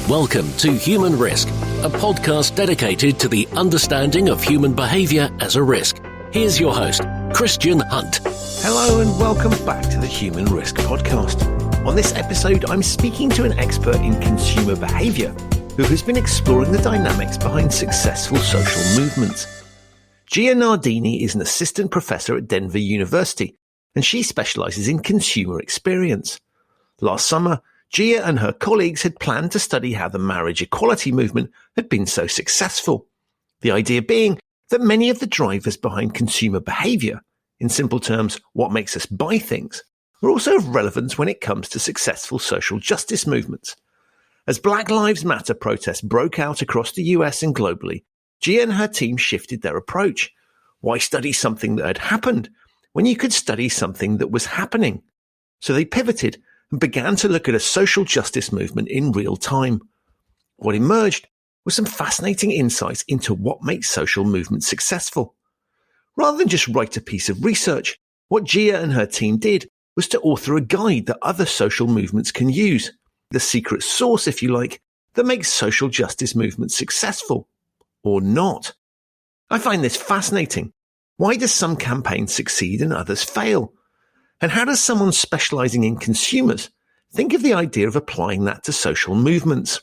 Welcome to Human Risk, a podcast dedicated to the understanding of human behaviour as a risk. Here's your host, Christian Hunt. Hello and welcome back to the Human Risk podcast. On this episode, I'm speaking to an expert in consumer behaviour who has been exploring the dynamics behind successful social movements. Gia Nardini is an assistant professor at Denver University, and she specialises in consumer experience. Last summer, Gia and her colleagues had planned to study how the marriage equality movement had been so successful. The idea being that many of the drivers behind consumer behaviour, in simple terms, what makes us buy things, are also of relevance when it comes to successful social justice movements. As Black Lives Matter protests broke out across the US and globally, Gia and her team shifted their approach. Why study something that had happened when you could study something that was happening? So they pivoted and began to look at a social justice movement in real time. What emerged was some fascinating insights into what makes social movements successful. Rather than just write a piece of research, what Gia and her team did was to author a guide that other social movements can use, the secret sauce, if you like, that makes social justice movements successful. Or not. I find this fascinating. Why do some campaigns succeed and others fail? And how does someone specialising in consumers think of the idea of applying that to social movements?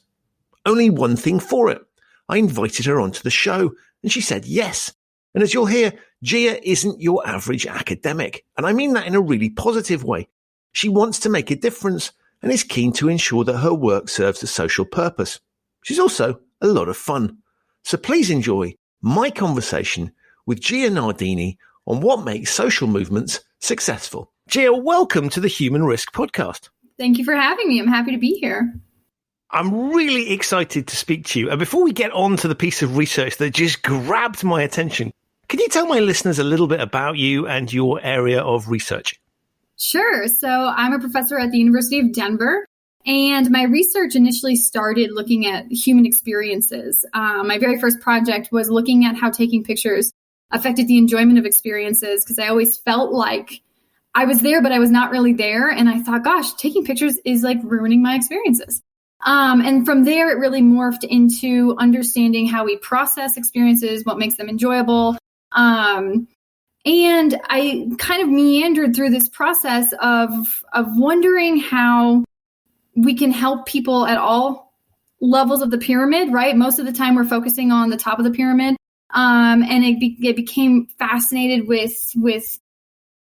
Only one thing for it. I invited her onto the show and she said yes. And as you'll hear, Gia isn't your average academic. And I mean that in a really positive way. She wants to make a difference and is keen to ensure that her work serves a social purpose. She's also a lot of fun. So please enjoy my conversation with Gia Nardini on what makes social movements successful. Gia, welcome to the Human Risk podcast. Thank you for having me. I'm happy to be here. I'm really excited to speak to you. And before we get on to the piece of research that just grabbed my attention, can you tell my listeners a little bit about you and your area of research? Sure. So I'm a professor at the University of Denver, and my research initially started looking at human experiences. My very first project was looking at how taking pictures affected the enjoyment of experiences, because I always felt like I was there, but I was not really there. And I thought, gosh, taking pictures is like ruining my experiences. And from there, it really morphed into understanding how we process experiences, what makes them enjoyable. And I kind of meandered through this process of wondering how we can help people at all levels of the pyramid, right? Most of the time we're focusing on the top of the pyramid. And it became fascinated with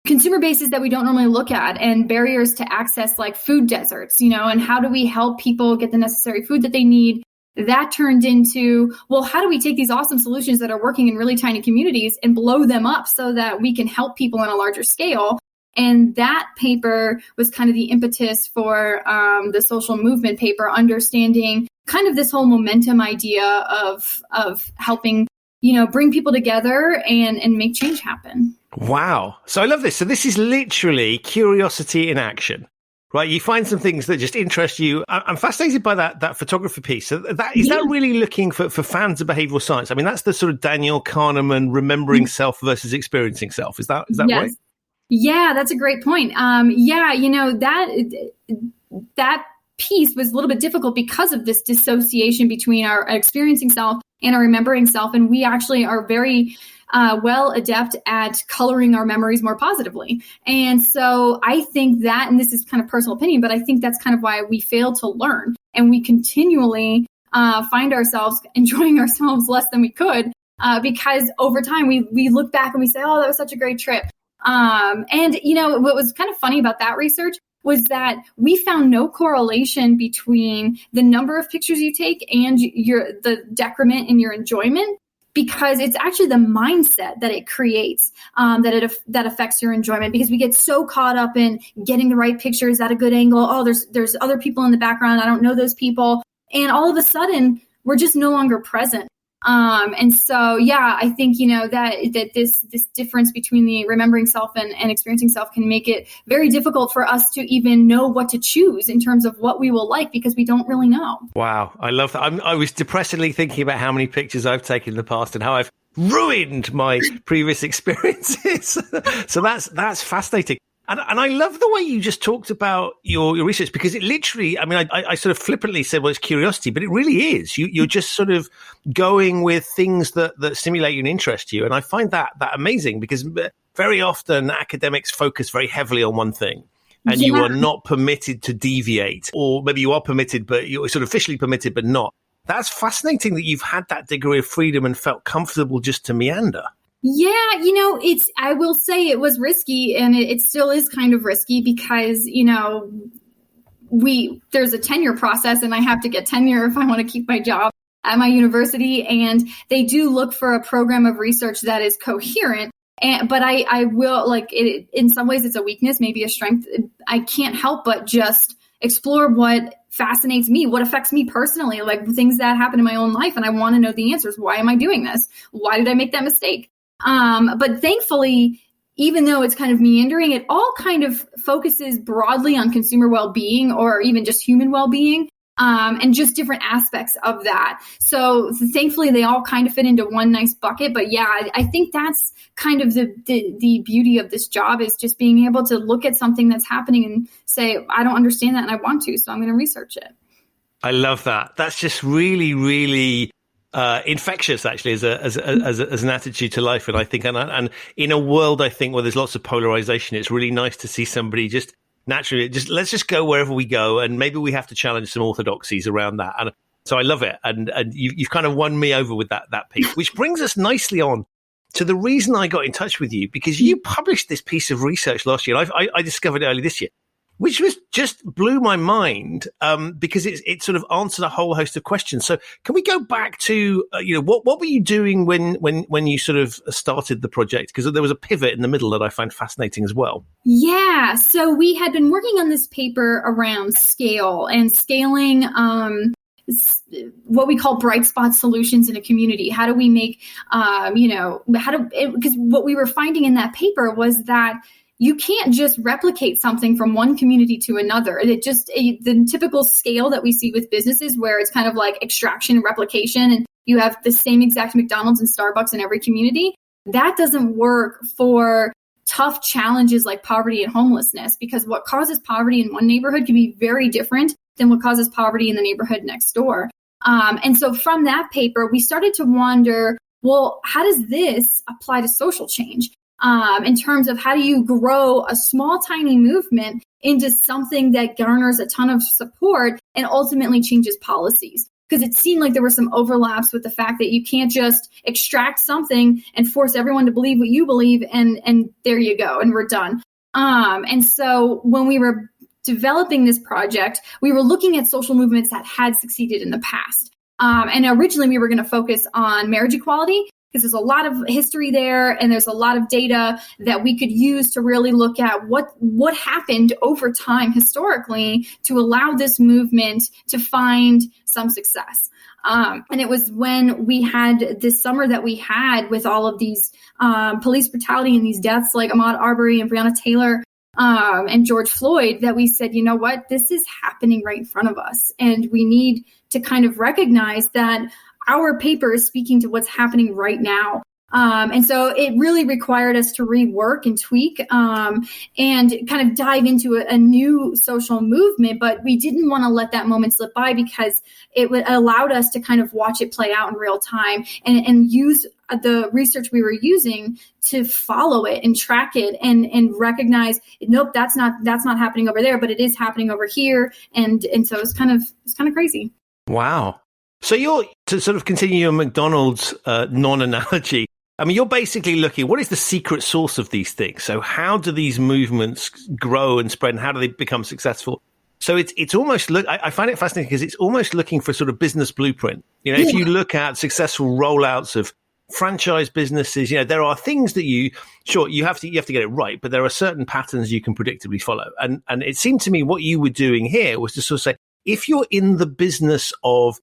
consumer bases that we don't normally look at and barriers to access, like food deserts, and how do we help people get the necessary food that they need? That turned into, well, how do we take these awesome solutions that are working in really tiny communities and blow them up so that we can help people on a larger scale? And that paper was kind of the impetus for the social movement paper, understanding kind of this whole momentum idea of helping, bring people together and make change happen. Wow. So I love this. So this is literally curiosity in action, right? You find some things that just interest you. I'm fascinated by that photography piece. So that really looking for fans of behavioral science? I mean, that's the sort of Daniel Kahneman remembering self versus experiencing self. Is that yes. right? Yeah, that's a great point. That piece was a little bit difficult because of this dissociation between our experiencing self and our remembering self. And we actually are very well adept at coloring our memories more positively. And so I think that, and this is kind of personal opinion, but I think that's kind of why we fail to learn. And we continually find ourselves enjoying ourselves less than we could because over time we look back and we say, oh, that was such a great trip. And what was kind of funny about that research was that we found no correlation between the number of pictures you take and the decrement in your enjoyment, because it's actually the mindset that it creates that affects your enjoyment, because we get so caught up in getting the right picture. Is that a good angle? Oh, there's other people in the background. I don't know those people. And all of a sudden, we're just no longer present. And so, yeah, I think, that this difference between the remembering self and experiencing self can make it very difficult for us to even know what to choose in terms of what we will like, because we don't really know. Wow. I love that. I was depressingly thinking about how many pictures I've taken in the past and how I've ruined my previous experiences. So that's fascinating. And I love the way you just talked about your research, because it literally, I mean, I sort of flippantly said, well, it's curiosity, but it really is. You're just sort of going with things that stimulate you and interest you. And I find that amazing, because very often academics focus very heavily on one thing. And you are not permitted to deviate, or maybe you are permitted, but you're sort of officially permitted, but not. That's fascinating that you've had that degree of freedom and felt comfortable just to meander. Yeah, I will say it was risky, and it still is kind of risky because, there's a tenure process, and I have to get tenure if I want to keep my job at my university. And they do look for a program of research that is coherent. But I will, in some ways it's a weakness, maybe a strength. I can't help but just explore what fascinates me, what affects me personally, like things that happen in my own life. And I want to know the answers. Why am I doing this? Why did I make that mistake? But thankfully, even though it's kind of meandering, it all kind of focuses broadly on consumer well-being, or even just human well-being, and just different aspects of that. So thankfully, they all kind of fit into one nice bucket. But yeah, I think that's kind of the beauty of this job, is just being able to look at something that's happening and say, I don't understand that and I want to, so I'm going to research it. I love that. That's just really, really infectious, actually, as an attitude to life. And I think, and in a world, I think, where there's lots of polarization, it's really nice to see somebody just naturally, let's just go wherever we go, and maybe we have to challenge some orthodoxies around that. And so I love it, and you've kind of won me over with that piece, which brings us nicely on to the reason I got in touch with you, because you published this piece of research last year. I discovered it early this year, which was just blew my mind, because it sort of answered a whole host of questions. So can we go back to, what were you doing when you sort of started the project? Because there was a pivot in the middle that I found fascinating as well. Yeah. So we had been working on this paper around scale and scaling, what we call bright spot solutions in a community. How do we make, because what we were finding in that paper was that you can't just replicate something from one community to another. The typical scale that we see with businesses, where it's kind of like extraction and replication, and you have the same exact McDonald's and Starbucks in every community, that doesn't work for tough challenges like poverty and homelessness, because what causes poverty in one neighborhood can be very different than what causes poverty in the neighborhood next door. And so from that paper, we started to wonder, well, how does this apply to social change? In terms of how do you grow a small, tiny movement into something that garners a ton of support and ultimately changes policies? Because it seemed like there were some overlaps with the fact that you can't just extract something and force everyone to believe what you believe, and there you go, and we're done. And so when we were developing this project, we were looking at social movements that had succeeded in the past. And originally we were going to focus on marriage equality, because there's a lot of history there, and there's a lot of data that we could use to really look at what happened over time historically to allow this movement to find some success. And it was when we had this summer that we had with all of these police brutality and these deaths like Ahmaud Arbery and Breonna Taylor, and George Floyd, that we said, you know what, this is happening right in front of us. And we need to kind of recognize that our paper is speaking to what's happening right now. And so it really required us to rework and tweak, and kind of dive into a new social movement. But we didn't want to let that moment slip by, because it allowed us to kind of watch it play out in real time, and use the research we were using to follow it and track it, and recognize, nope, that's not happening over there, but it is happening over here. And so it's kind of crazy. Wow. So you're, to sort of continue your McDonald's non-analogy, I mean, you're basically looking, what is the secret source of these things? So how do these movements grow and spread, and how do they become successful? So it's almost, I find it fascinating, because it's almost looking for sort of business blueprint. If you look at successful rollouts of franchise businesses, there are things that you have to get it right, but there are certain patterns you can predictably follow. And it seemed to me what you were doing here was to sort of say, if you're in the business of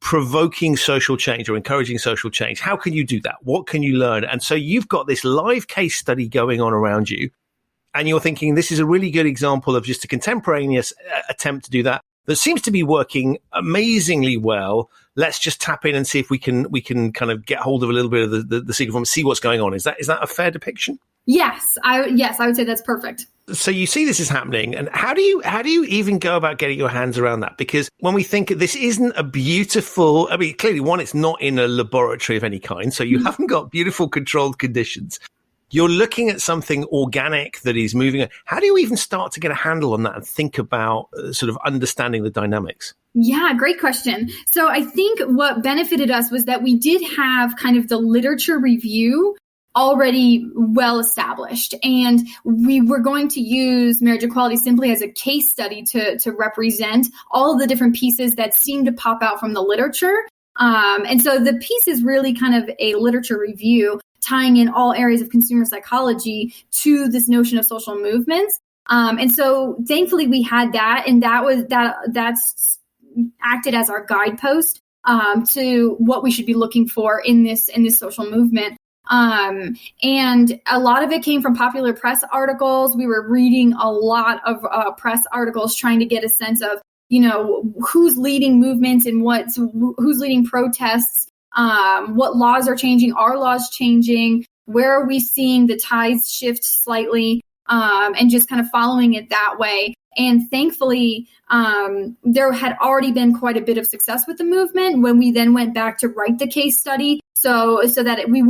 provoking social change or encouraging social change, how can you do that? What can you learn? And so you've got this live case study going on around you, and you're thinking, this is a really good example of just a contemporaneous attempt to do that seems to be working amazingly well. Let's just tap in and see if we can kind of get hold of a little bit of the secret from, see what's going on. Is that a fair depiction? Yes, I would say that's perfect. So you see this is happening, and how do you even go about getting your hands around that? Because when we think this isn't a beautiful, I mean, clearly one, it's not in a laboratory of any kind, so you haven't got beautiful controlled conditions. You're looking at something organic that is moving. How do you even start to get a handle on that and think about sort of understanding the dynamics? Yeah, great question. So I think what benefited us was that we did have kind of the literature review already well established. And we were going to use marriage equality simply as a case study to represent all of the different pieces that seem to pop out from the literature. And so the piece is really kind of a literature review, tying in all areas of consumer psychology to this notion of social movements. And so thankfully we had that, and that's acted as our guidepost to what we should be looking for in this social movement. And a lot of it came from popular press articles. We were reading a lot of press articles trying to get a sense of, who's leading movements and who's leading protests, what laws are changing, are laws changing, where are we seeing the tides shift slightly, and just kind of following it that way. And thankfully, there had already been quite a bit of success with the movement when we then went back to write the case study. So that we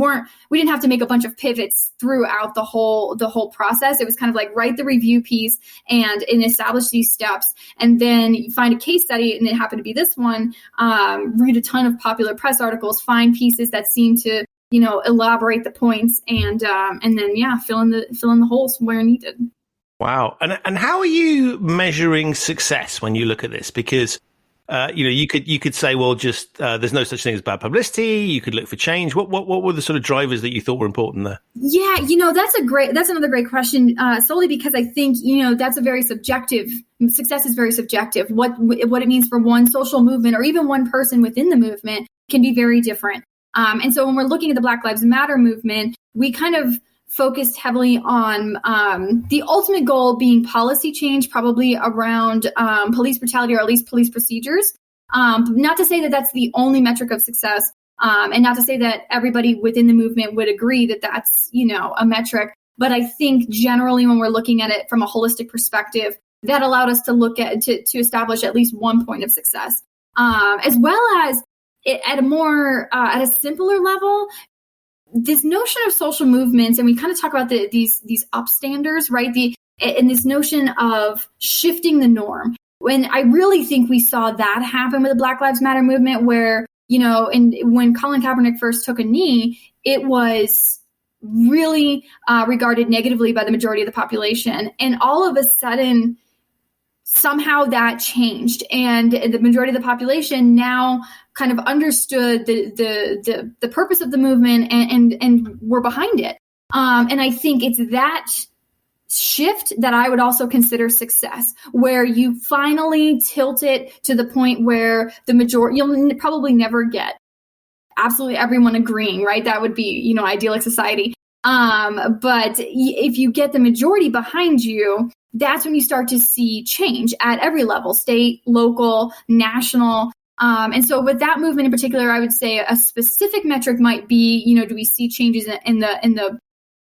didn't have to make a bunch of pivots throughout the whole process. It was kind of like write the review piece and establish these steps, and then you find a case study, and it happened to be this one. Read a ton of popular press articles, find pieces that seem to elaborate the points, and then fill in the holes where needed. Wow. And how are you measuring success when you look at this? Because you could say, well, just there's no such thing as bad publicity. You could look for change. What were the sort of drivers that you thought were important there? Yeah, that's another great question. Solely because I think that's a very subjective. Success is very subjective. What it means for one social movement or even one person within the movement can be very different. And so when we're looking at the Black Lives Matter movement, we kind of focused heavily on the ultimate goal being policy change, probably around police brutality or at least police procedures. Not to say that that's the only metric of success, and not to say that everybody within the movement would agree that that's a metric. But I think generally when we're looking at it from a holistic perspective, that allowed us to look at to establish at least one point of success, as well as at a simpler level. This notion of social movements, and we kind of talk about these upstanders, right? And this notion of shifting the norm. When I really think we saw that happen with the Black Lives Matter movement, where when Colin Kaepernick first took a knee, it was really regarded negatively by the majority of the population, and all of a sudden, somehow that changed, and the majority of the population now kind of understood the purpose of the movement and were behind it. And I think it's that shift that I would also consider success, where you finally tilt it to the point where the majority, you'll probably never get absolutely everyone agreeing, right? That would be, idyllic society. But if you get the majority behind you, that's when you start to see change at every level, state, local, national. And so with that movement in particular, I would say a specific metric might be, do we see changes in the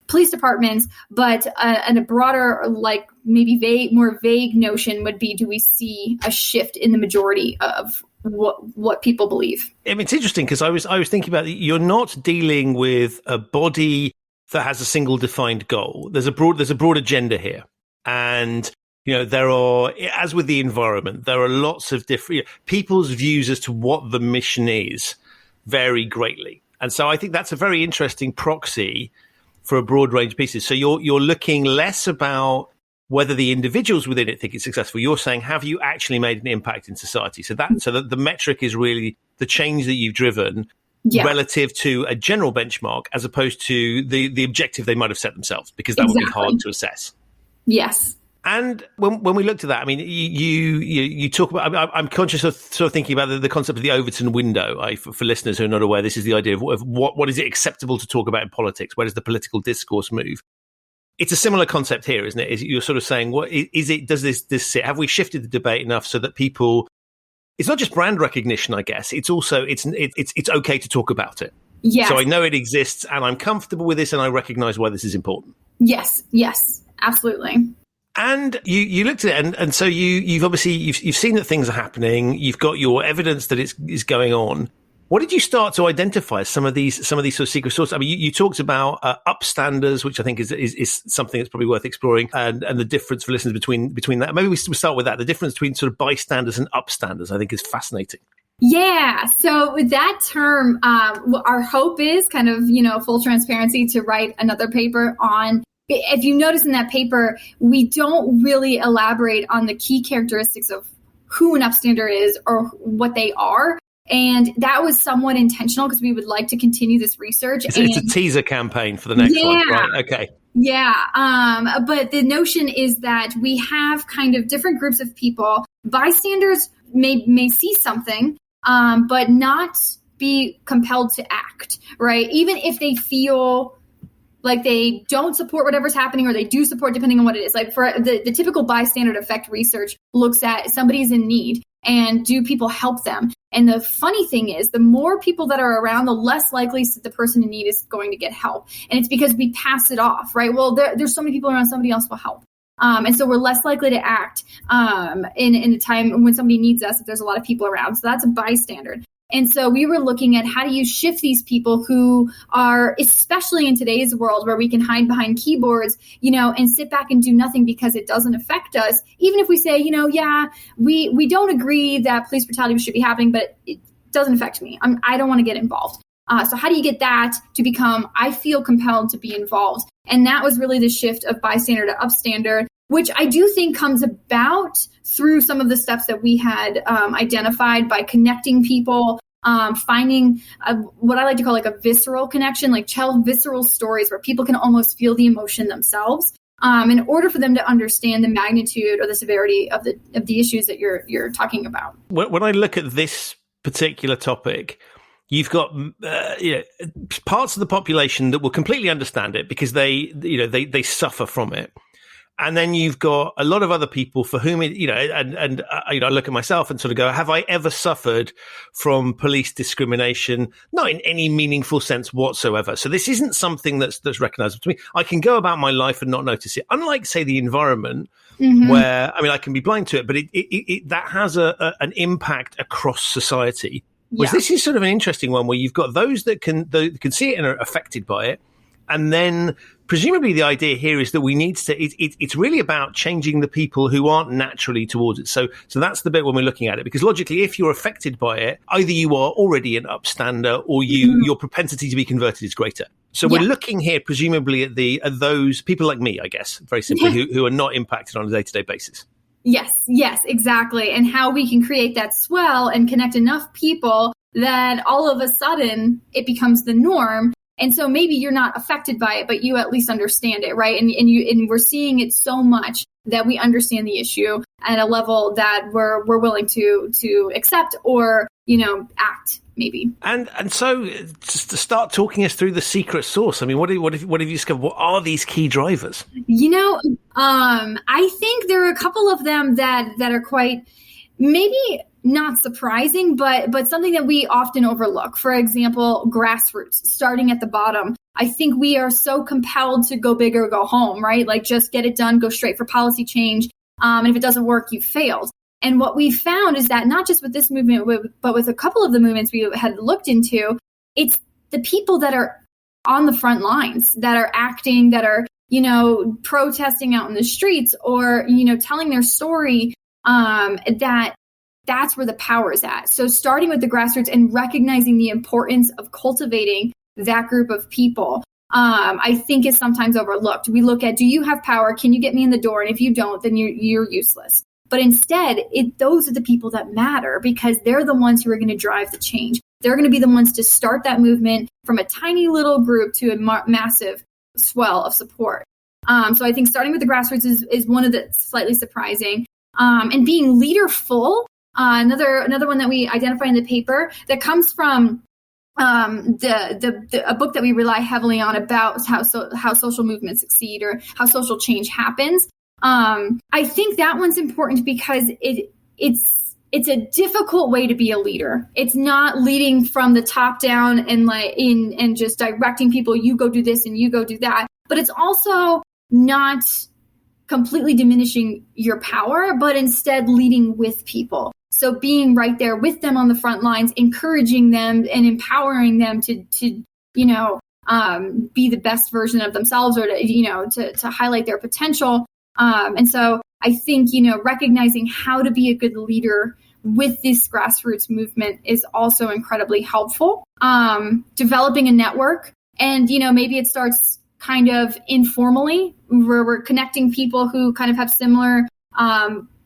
police departments? But and a broader, like maybe more vague notion would be, do we see a shift in the majority of what people believe? I mean, it's interesting because I was thinking about you're not dealing with a body that has a single defined goal. There's a broad agenda here. And, there are, as with the environment, there are lots of different, people's views as to what the mission is vary greatly. And so I think that's a very interesting proxy for a broad range of pieces. So you're looking less about whether the individuals within it think it's successful. You're saying, have you actually made an impact in society? So that the metric is really the change that you've driven relative to a general benchmark, as opposed to the objective they might have set themselves, because that would be hard to assess. Yes. And when we looked at that, I mean, you talk about, I'm conscious of sort of thinking about the concept of the Overton window. For listeners who are not aware, this is the idea of what is it acceptable to talk about in politics? Where does the political discourse move? It's a similar concept here, isn't it? You're sort of saying, what is it? Does this sit? Have we shifted the debate enough so that people? It's not just brand recognition, I guess. It's also it's okay to talk about it. Yes. So I know it exists, and I'm comfortable with this, and I recognize why this is important. Yes, absolutely. And you looked at it, and so you've obviously you've seen that things are happening. You've got your evidence that it's going on. What did you start to identify as some of these sort of secret sources? I mean, you talked about upstanders, which I think is something that's probably worth exploring, and the difference for listeners between that. Maybe we start with that. The difference between sort of bystanders and upstanders, I think, is fascinating. Yeah. So with that term, our hope is kind of, full transparency to write another paper on. If you notice in that paper, we don't really elaborate on the key characteristics of who an upstander is or what they are. And that was somewhat intentional because we would like to continue this research. It's a teaser campaign for the next one, right? Okay. Yeah. But the notion is that we have kind of different groups of people. Bystanders may see something, but not be compelled to act, right? Even if they feel like they don't support whatever's happening or they do support depending on what it is. Like for the typical bystander effect research looks at somebody's in need and do people help them? And the funny thing is the more people that are around, the less likely the person in need is going to get help. And it's because we pass it off, right? Well, there's so many people around, somebody else will help. And so we're less likely to act in the time when somebody needs us if there's a lot of people around. So that's a bystander. And so we were looking at how do you shift these people who are, especially in today's world where we can hide behind keyboards, and sit back and do nothing because it doesn't affect us. Even if we say, we don't agree that police brutality should be happening, but it doesn't affect me. I don't want to get involved. So how do you get that to become, I feel compelled to be involved? And that was really the shift of bystander to upstander, which I do think comes about through some of the steps that we had identified by connecting people, finding what I like to call like a visceral connection, like tell visceral stories where people can almost feel the emotion themselves in order for them to understand the magnitude or the severity of the issues that you're talking about. When I look at this particular topic, you've got parts of the population that will completely understand it because they suffer from it. And then you've got a lot of other people for whom it, I look at myself and sort of go, have I ever suffered from police discrimination? Not in any meaningful sense whatsoever. So this isn't something that's recognizable to me. I can go about my life and not notice it. Unlike, say, the environment, where, I can be blind to it, but it that has an impact across society. Whereas this is sort of an interesting one where you've got those that can see it and are affected by it. And then presumably the idea here is that we need to, it's really about changing the people who aren't naturally towards it. So that's the bit when we're looking at it, because logically, if you're affected by it, either you are already an upstander or your propensity to be converted is greater. So we're looking here presumably at those people like me, I guess, very simply, who are not impacted on a day-to-day basis. Yes, exactly. And how we can create that swell and connect enough people that all of a sudden it becomes the norm. And so maybe you're not affected by it, but you at least understand it, right? And we're seeing it so much that we understand the issue at a level that we're willing to accept or, act maybe. And so just to start talking us through the secret sauce, what have you discovered? What are these key drivers? I think there are a couple of them that are quite maybe not surprising, but something that we often overlook. For example, grassroots, starting at the bottom. I think we are so compelled to go big or go home, right? Like just get it done, go straight for policy change. And if it doesn't work, you failed. And what we found is that not just with this movement, but with a couple of the movements we had looked into, it's the people that are on the front lines, that are acting, that are, protesting out in the streets or, telling their story, that's where the power is at. So starting with the grassroots and recognizing the importance of cultivating that group of people, I think is sometimes overlooked. We look at, do you have power? Can you get me in the door? And if you don't, then you're useless. But instead, those are the people that matter because they're the ones who are going to drive the change. They're going to be the ones to start that movement from a tiny little group to a massive swell of support. So I think starting with the grassroots is one of the slightly surprising. And being leaderful, another one that we identify in the paper that comes from a book that we rely heavily on about how social movements succeed or how social change happens. I think that one's important because it's a difficult way to be a leader. It's not leading from the top down and just directing people, you go do this and you go do that. But it's also not completely diminishing your power, but instead leading with people. So being right there with them on the front lines, encouraging them and empowering them to be the best version of themselves, or to highlight their potential. And so I think, recognizing how to be a good leader with this grassroots movement is also incredibly helpful. Developing a network, and, maybe it starts kind of informally, where we're connecting people who kind of have similar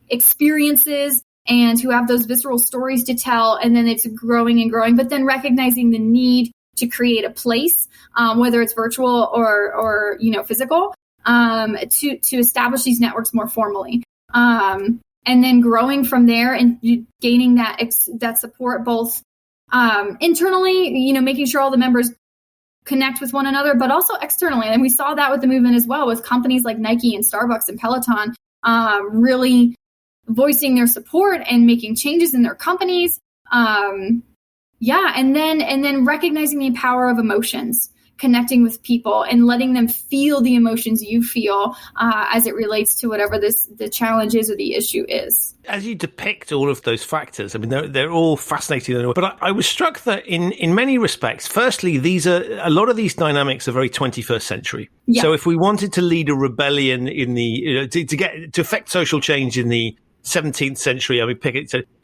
experiences and who have those visceral stories to tell. And then it's growing and growing, but then recognizing the need to create a place, whether it's virtual or physical, to establish these networks more formally. And then growing from there and gaining that support both internally, making sure all the members connect with one another, but also externally. And we saw that with the movement as well, with companies like Nike and Starbucks and Peloton really voicing their support and making changes in their companies. And then recognizing the power of emotions, connecting with people and letting them feel the emotions you feel as it relates to whatever the challenge is or the issue is. As you depict all of those factors, I mean, they're all fascinating. But I was struck that in many respects, firstly, a lot of these dynamics are very 21st century. Yeah. So if we wanted to lead a rebellion in to affect social change in the 17th century, I mean,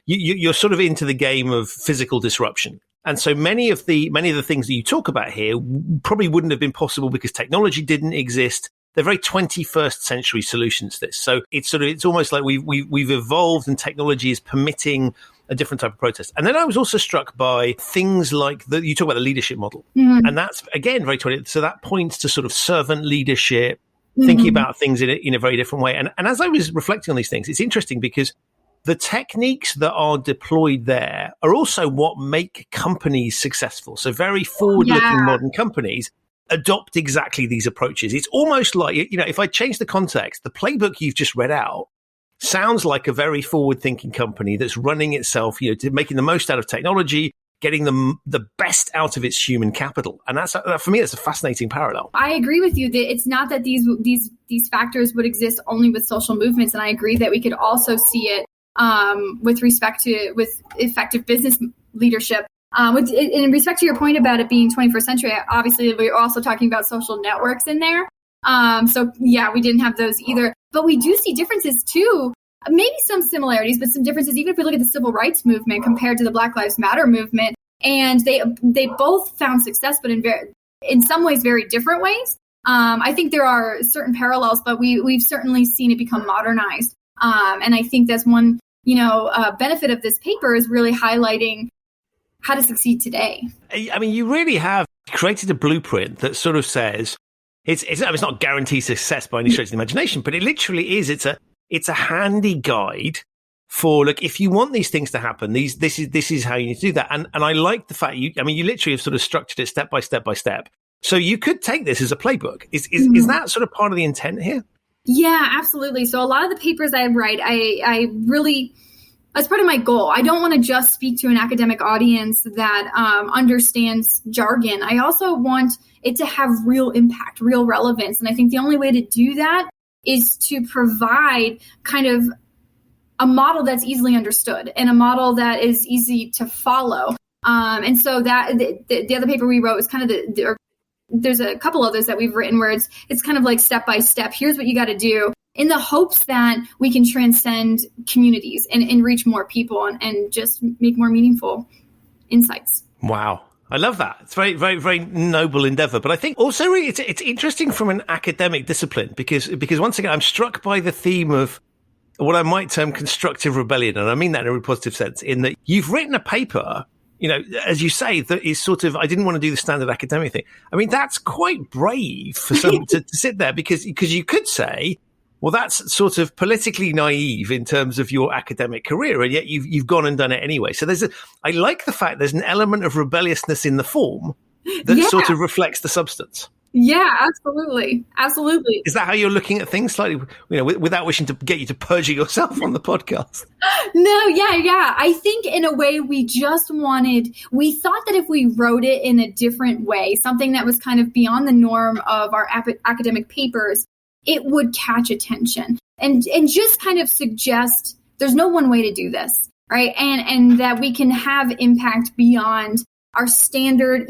you're sort of into the game of physical disruption. And so many of the things that you talk about here probably wouldn't have been possible because technology didn't exist. They're very 21st century solutions to this. So it's almost like we've evolved, and technology is permitting a different type of protest. And then I was also struck by things like you talk about the leadership model. Mm-hmm. And that's, again, very 20th. So that points to sort of servant leadership, thinking about things in a very different way. And as I was reflecting on these things, it's interesting because the techniques that are deployed there are also what make companies successful. So very forward-looking modern companies adopt exactly these approaches. It's almost like, if I change the context, the playbook you've just read out sounds like a very forward-thinking company that's running itself, making the most out of technology, getting the best out of its human capital. And that's, for me, that's a fascinating parallel. I agree with you that it's not that these factors would exist only with social movements. And I agree that we could also see it with effective business leadership. In respect to your point about it being 21st century, obviously we're also talking about social networks in there. We didn't have those either. But we do see differences too. Maybe some similarities, but some differences, even if we look at the civil rights movement compared to the Black Lives Matter movement. And they both found success, but in some ways very different ways. I think there are certain parallels, but we've certainly seen it become modernized. And I think that's one, benefit of this paper is really highlighting how to succeed today. I mean, you really have created a blueprint that sort of says it's not guaranteed success by any stretch of the imagination, but it literally is. It's a handy guide for, look, if you want these things to happen, this is how you need to do that. And I like the fact you literally have sort of structured it step by step by step. So you could take this as a playbook. Is that sort of part of the intent here? Yeah, absolutely. So a lot of the papers I write, I really, as part of my goal, I don't want to just speak to an academic audience that understands jargon. I also want it to have real impact, real relevance. And I think the only way to do that is to provide kind of a model that's easily understood and a model that is easy to follow. And so that the other paper we wrote was kind of there's a couple others that we've written where it's kind of like step by step. Here's what you got to do, in the hopes that we can transcend communities and reach more people and just make more meaningful insights. Wow. I love that. It's very, very, very noble endeavor. But I think also really it's interesting from an academic discipline because once again, I'm struck by the theme of what I might term constructive rebellion. And I mean that in a really positive sense, in that you've written a paper, as you say, that is sort of, I didn't want to do the standard academic thing. I mean, that's quite brave for someone to sit there because you could say, well, that's sort of politically naive in terms of your academic career, and yet you've gone and done it anyway. So I like the fact there's an element of rebelliousness in the form that sort of reflects the substance. Yeah, absolutely. Absolutely. Is that how you're looking at things slightly, without wishing to get you to perjure yourself on the podcast? No, yeah. I think in a way we thought that if we wrote it in a different way, something that was kind of beyond the norm of our academic papers, it would catch attention and just kind of suggest there's no one way to do this, right? And that we can have impact beyond our standard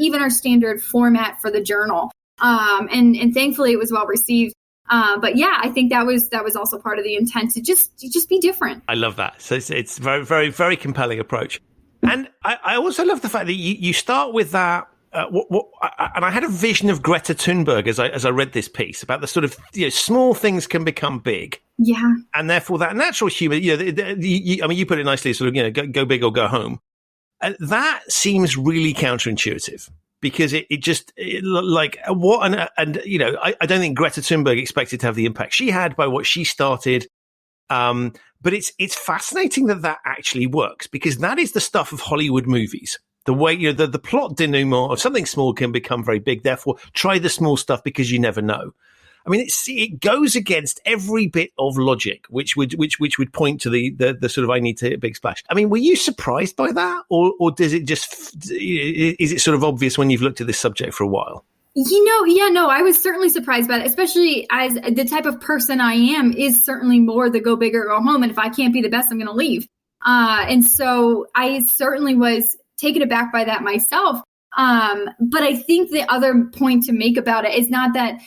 format for the journal. And thankfully it was well received. But yeah, I think that was also part of the intent to just be different. I love that. So it's very, very, very compelling approach. And I also love the fact that you start with that. And I had a vision of Greta Thunberg as I read this piece about the sort of small things can become big. Yeah. And therefore that natural human, you put it nicely, sort of, go big or go home. That seems really counterintuitive. Because I don't think Greta Thunberg expected to have the impact she had by what she started. But it's fascinating that actually works, because that is the stuff of Hollywood movies. The way, the plot denouement of something small can become very big. Therefore, try the small stuff because you never know. I mean, it goes against every bit of logic, which would point to the sort of I need to hit a big splash. I mean, were you surprised by that, or does it is it sort of obvious when you've looked at this subject for a while? I was certainly surprised by it, especially as the type of person I am is certainly more the go big or go home. And if I can't be the best, I'm going to leave. And so I certainly was taken aback by that myself. But I think the other point to make about it is not that,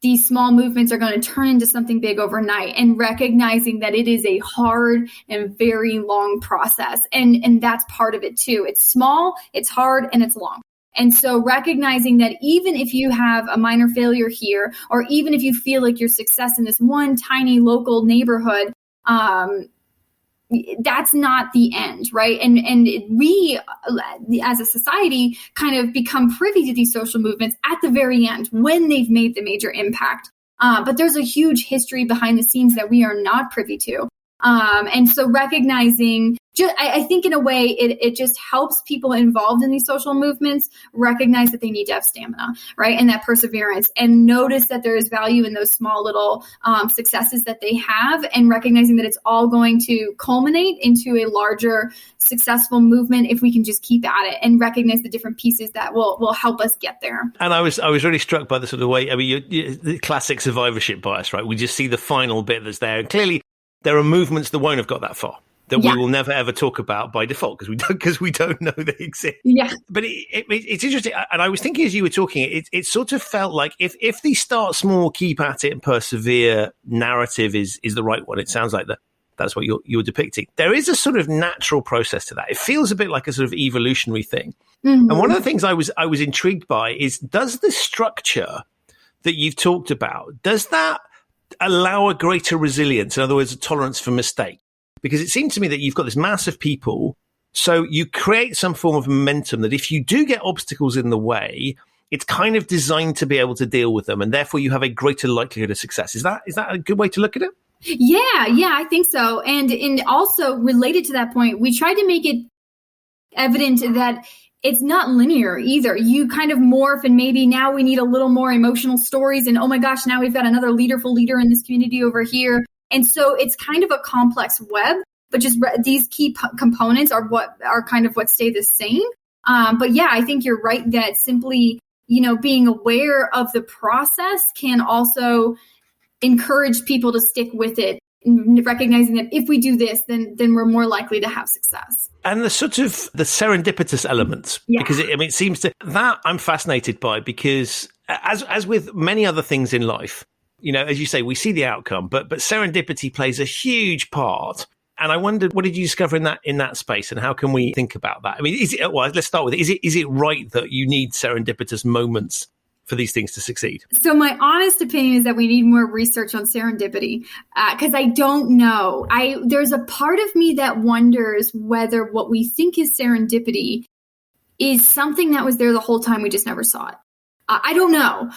these small movements are going to turn into something big overnight, and recognizing that it is a hard and very long process. And that's part of it too. It's small, it's hard, and it's long. And so recognizing that even if you have a minor failure here, or even if you feel like your success in this one tiny local neighborhood, that's not the end, right? And we, as a society, kind of become privy to these social movements at the very end when they've made the major impact. But there's a huge history behind the scenes that we are not privy to. And so recognizing, I think in a way, it just helps people involved in these social movements recognize that they need to have stamina, right? And that perseverance, and notice that there is value in those small little successes that they have, and recognizing that it's all going to culminate into a larger successful movement if we can just keep at it and recognize the different pieces that will help us get there. And I was really struck by the sort of way, I mean, the classic survivorship bias, right? We just see the final bit that's there. And clearly, there are movements that won't have got that far, that we will never ever talk about by default because we don't know they exist. Yeah. But it's interesting, and I was thinking as you were talking, it sort of felt like if the start small, keep at it, and persevere narrative is the right one, it sounds like that's what you're depicting. There is a sort of natural process to that. It feels a bit like a sort of evolutionary thing. Mm-hmm. And one of the things I was intrigued by is, does the structure that you've talked about, does that allow a greater resilience, in other words, a tolerance for mistake? Because it seems to me that you've got this mass of people, so you create some form of momentum that if you do get obstacles in the way, it's kind of designed to be able to deal with them, and therefore you have a greater likelihood of success. Is that a good way to look at it? Yeah, I think so. And also related to that point, we tried to make it evident that it's not linear either. You kind of morph, and maybe now we need a little more emotional stories, and oh my gosh, now we've got another leaderful leader in this community over here. And so it's kind of a complex web, but just these key components are what stay the same. But yeah, I think you're right that simply, being aware of the process can also encourage people to stick with it, recognizing that if we do this, then we're more likely to have success. And the sort of the serendipitous elements, because it seems to that I'm fascinated by, because as with many other things in life, as you say, we see the outcome, but serendipity plays a huge part. And I wondered, what did you discover in that space, and how can we think about that? I mean, let's start with it. Is it right that you need serendipitous moments for these things to succeed? So my honest opinion is that we need more research on serendipity, because I don't know. There's a part of me that wonders whether what we think is serendipity is something that was there the whole time, we just never saw it. I don't know,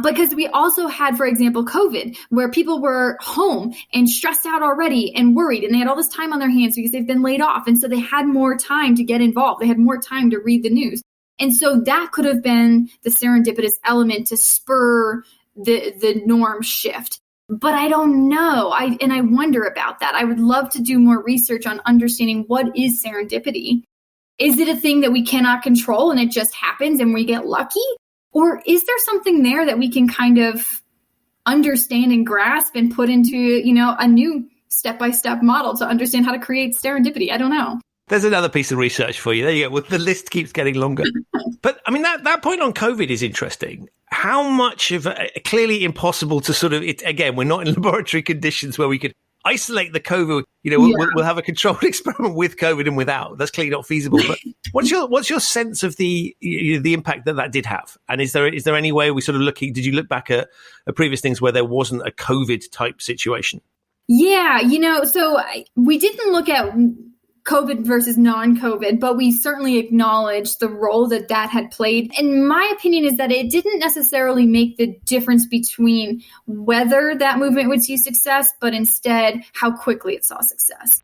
because we also had, for example, COVID, where people were home and stressed out already and worried, and they had all this time on their hands because they've been laid off. And so they had more time to get involved. They had more time to read the news. And so that could have been the serendipitous element to spur the norm shift. But I don't know. I wonder about that. I would love to do more research on understanding what is serendipity. Is it a thing that we cannot control and it just happens and we get lucky? Or is there something there that we can kind of understand and grasp and put into, a new step-by-step model to understand how to create serendipity. I don't know. There's another piece of research for you. There you go. Well, the list keeps getting longer. But I mean, that point on COVID is interesting. How much of clearly impossible to sort of, again, we're not in laboratory conditions where we could isolate the COVID. We'll have a controlled experiment with COVID and without. That's clearly not feasible. But what's your sense of the impact that did have? And is there any way we sort of did you look back at previous things where there wasn't a COVID type situation? Yeah, so we didn't look at COVID versus non-COVID, but we certainly acknowledge the role that had played. And my opinion is that it didn't necessarily make the difference between whether that movement would see success, but instead how quickly it saw success.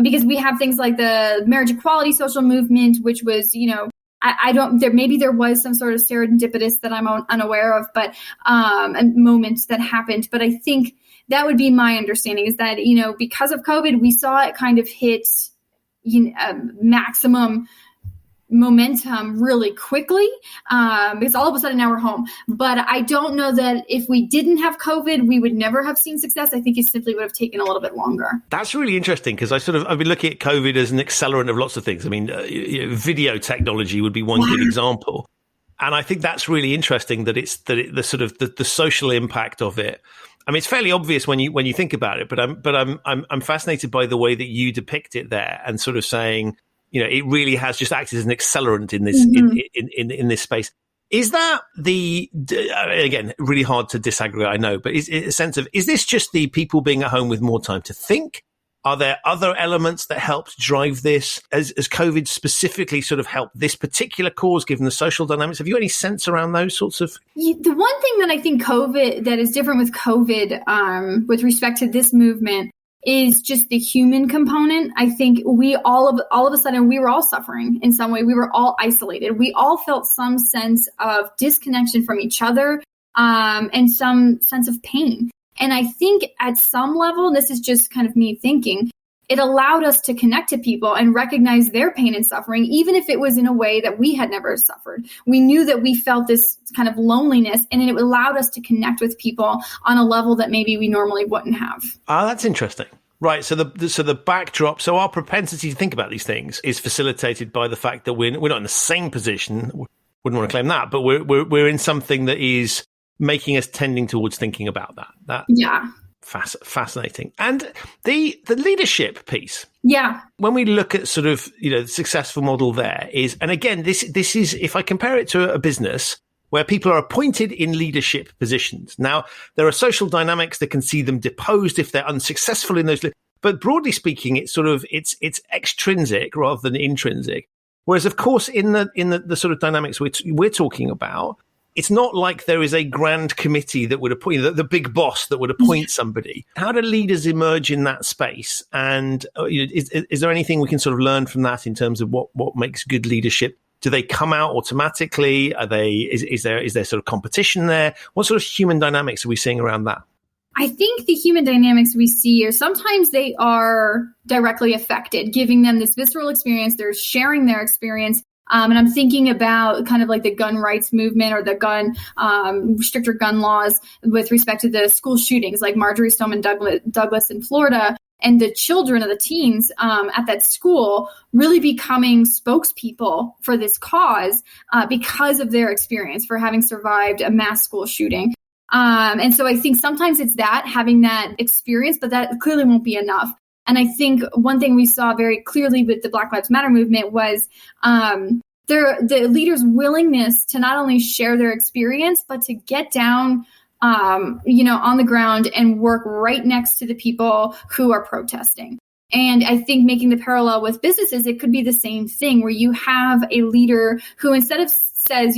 Because we have things like the marriage equality social movement, which was, maybe there was some sort of serendipitous that I'm unaware of, but moments that happened. But I think that would be my understanding is that, because of COVID, we saw it kind of hit maximum momentum really quickly because all of a sudden now we're home. But I don't know that if we didn't have COVID, we would never have seen success. I think it simply would have taken a little bit longer. That's really interesting because I've been looking at COVID as an accelerant of lots of things. I mean, video technology would be one good example. And I think that's really interesting that the sort of the social impact of it. I mean, it's fairly obvious when you think about it, but I'm fascinated by the way that you depict it there and sort of saying, it really has just acted as an accelerant in this in this space. Is that again, really hard to disaggregate, I know, but is a sense of, is this just the people being at home with more time to think? Are there other elements that helped drive this? As COVID specifically sort of helped this particular cause, given the social dynamics? Have you any sense around those sorts of? The one thing that I think that is different with COVID, with respect to this movement, is just the human component. I think we all of a sudden, we were all suffering in some way. We were all isolated. We all felt some sense of disconnection from each other, and some sense of pain. And I think at some level, and this is just kind of me thinking, it allowed us to connect to people and recognize their pain and suffering, even if it was in a way that we had never suffered. We knew that we felt this kind of loneliness, and it allowed us to connect with people on a level that maybe we normally wouldn't have. That's interesting. Right. So the backdrop, so our propensity to think about these things is facilitated by the fact that we're not in the same position. Wouldn't want to claim that, but we're in something that is making us tending towards thinking about that. Yeah. Fascinating. And the leadership piece. Yeah. When we look at sort of, the successful model there is, and again, this is, if I compare it to a business where people are appointed in leadership positions. Now, there are social dynamics that can see them deposed if they're unsuccessful in those. But broadly speaking, it's sort of, it's extrinsic rather than intrinsic. Whereas, of course, in the sort of dynamics we're talking about, it's not like there is a grand committee that would appoint the big boss that would appoint somebody. How do leaders emerge in that space? And is there anything we can sort of learn from that in terms of what makes good leadership? Do they come out automatically? Is there sort of competition there? What sort of human dynamics are we seeing around that? I think the human dynamics we see are sometimes they are directly affected, giving them this visceral experience. They're sharing their experience. And I'm thinking about kind of like the gun rights movement or the stricter gun laws with respect to the school shootings, like Marjorie Stoneman Douglas in Florida, and the children of the teens at that school really becoming spokespeople for this cause because of their experience for having survived a mass school shooting. And so I think sometimes it's that, having that experience, but that clearly won't be enough. And I think one thing we saw very clearly with the Black Lives Matter movement was the leaders' willingness to not only share their experience, but to get down, on the ground and work right next to the people who are protesting. And I think making the parallel with businesses, it could be the same thing where you have a leader who instead of says,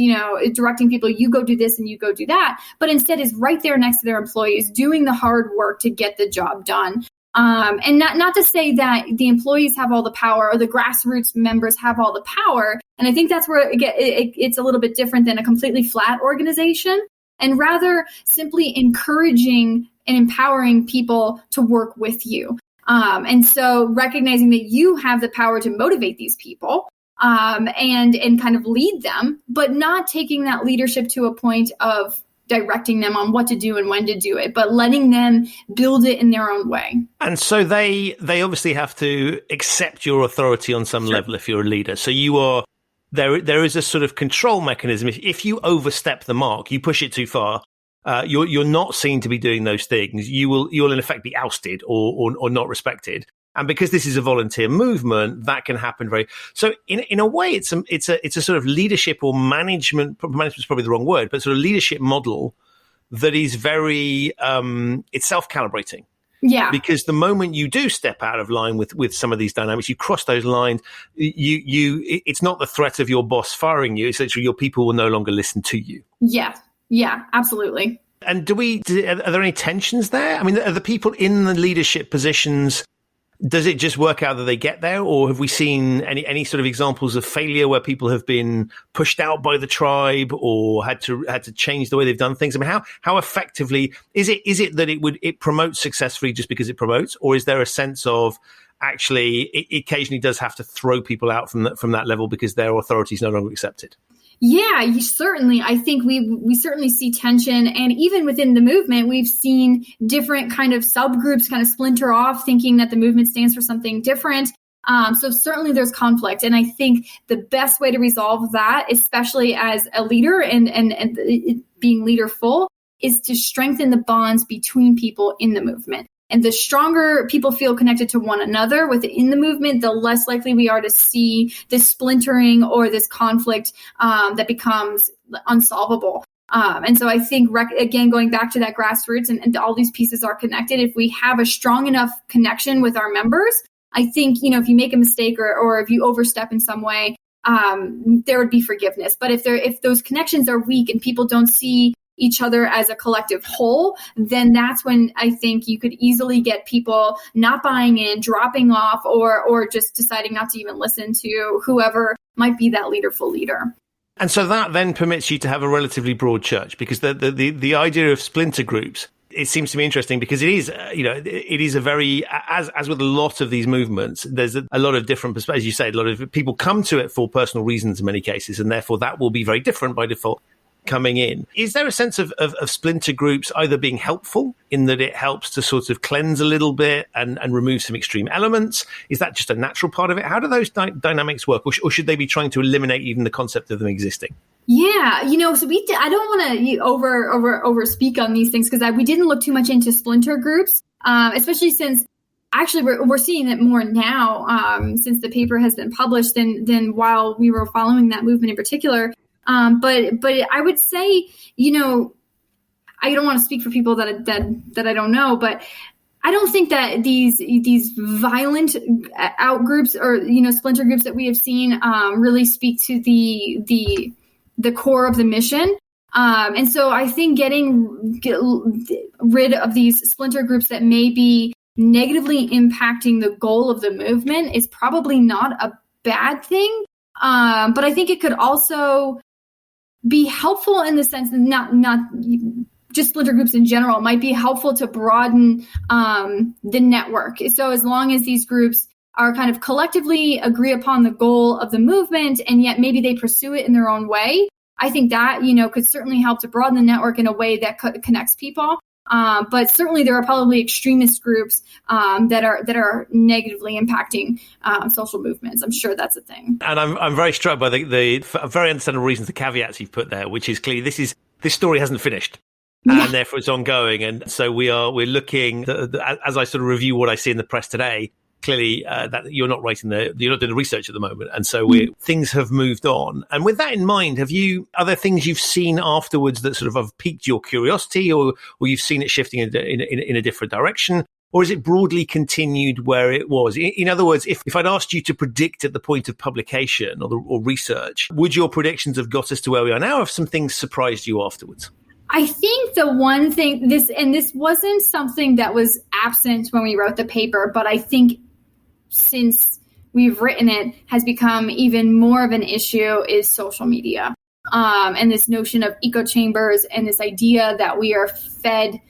directing people, you go do this and you go do that, but instead is right there next to their employees doing the hard work to get the job done. And not to say that the employees have all the power or the grassroots members have all the power. And I think that's where it's a little bit different than a completely flat organization, and rather simply encouraging and empowering people to work with you. And so recognizing that you have the power to motivate these people and kind of lead them, but not taking that leadership to a point of directing them on what to do and when to do it, but letting them build it in their own way. And so they obviously have to accept your authority on some level if you're a leader. So you are there is a sort of control mechanism. If you overstep the mark, you push it too far, you're not seen to be doing those things. You'll in effect be ousted or not respected. And because this is a volunteer movement, that can happen so in a way, it's a sort of leadership or management. Management is probably the wrong word, but sort of leadership model that is very it's self-calibrating. Yeah. Because the moment you do step out of line with some of these dynamics, you cross those lines. It's not the threat of your boss firing you. It's literally your people will no longer listen to you. Yeah. Yeah. Absolutely. And are there any tensions there? I mean, are the people in the leadership positions? Does it just work out that they get there, or have we seen any sort of examples of failure where people have been pushed out by the tribe or had to change the way they've done things? I mean, how effectively is it that it promotes successfully just because it promotes, or is there a sense of actually it occasionally does have to throw people out from that level because their authority is no longer accepted? Yeah, I think we certainly see tension. And even within the movement, we've seen different kind of subgroups kind of splinter off, thinking that the movement stands for something different. So certainly there's conflict. And I think the best way to resolve that, especially as a leader and being leaderful, is to strengthen the bonds between people in the movement. And the stronger people feel connected to one another within the movement, the less likely we are to see this splintering or this conflict that becomes unsolvable. And so I think, again, going back to that grassroots and all these pieces are connected. If we have a strong enough connection with our members, I think, if you make a mistake or if you overstep in some way, there would be forgiveness. But if those connections are weak and people don't see each other as a collective whole, then that's when I think you could easily get people not buying in, dropping off, or just deciding not to even listen to whoever might be that leaderful leader. And so that then permits you to have a relatively broad church, because the idea of splinter groups, it seems to me interesting because it is a very, as with a lot of these movements, there's a lot of different perspectives. You say a lot of people come to it for personal reasons in many cases, and therefore that will be very different by default coming in. Is there a sense of splinter groups either being helpful in that it helps to sort of cleanse a little bit and remove some extreme elements? Is that just a natural part of it? How do those dynamics work? Or should they be trying to eliminate even the concept of them existing? Yeah, so I don't want to over speak on these things because we didn't look too much into splinter groups, especially since actually we're seeing it more now since the paper has been published than while we were following that movement in particular. But I would say, I don't want to speak for people that I don't know, but I don't think that these violent out groups or, splinter groups that we have seen, really speak to the core of the mission. And so I think get rid of these splinter groups that may be negatively impacting the goal of the movement is probably not a bad thing. But I think it could also be helpful in the sense that not just splinter groups in general might be helpful to broaden the network. So as long as these groups are kind of collectively agree upon the goal of the movement and yet maybe they pursue it in their own way, I think that, could certainly help to broaden the network in a way that connects people. But certainly there are probably extremist groups that are negatively impacting social movements. I'm sure that's a thing. And I'm very struck by the very understandable reasons, the caveats you've put there, which is clearly this story hasn't finished. Yeah. And therefore it's ongoing. And so we're looking, as I sort of review what I see in the press today, clearly that you're not doing the research at the moment. And so things have moved on. And with that in mind, are there things you've seen afterwards that sort of have piqued your curiosity or you've seen it shifting in a different direction? Or is it broadly continued where it was? In other words, if I'd asked you to predict at the point of publication or research, would your predictions have got us to where we are now, or have some things surprised you afterwards? I think the one thing, this wasn't something that was absent when we wrote the paper, but I think since we've written it has become even more of an issue is social media. And this notion of echo chambers and this idea that we are fed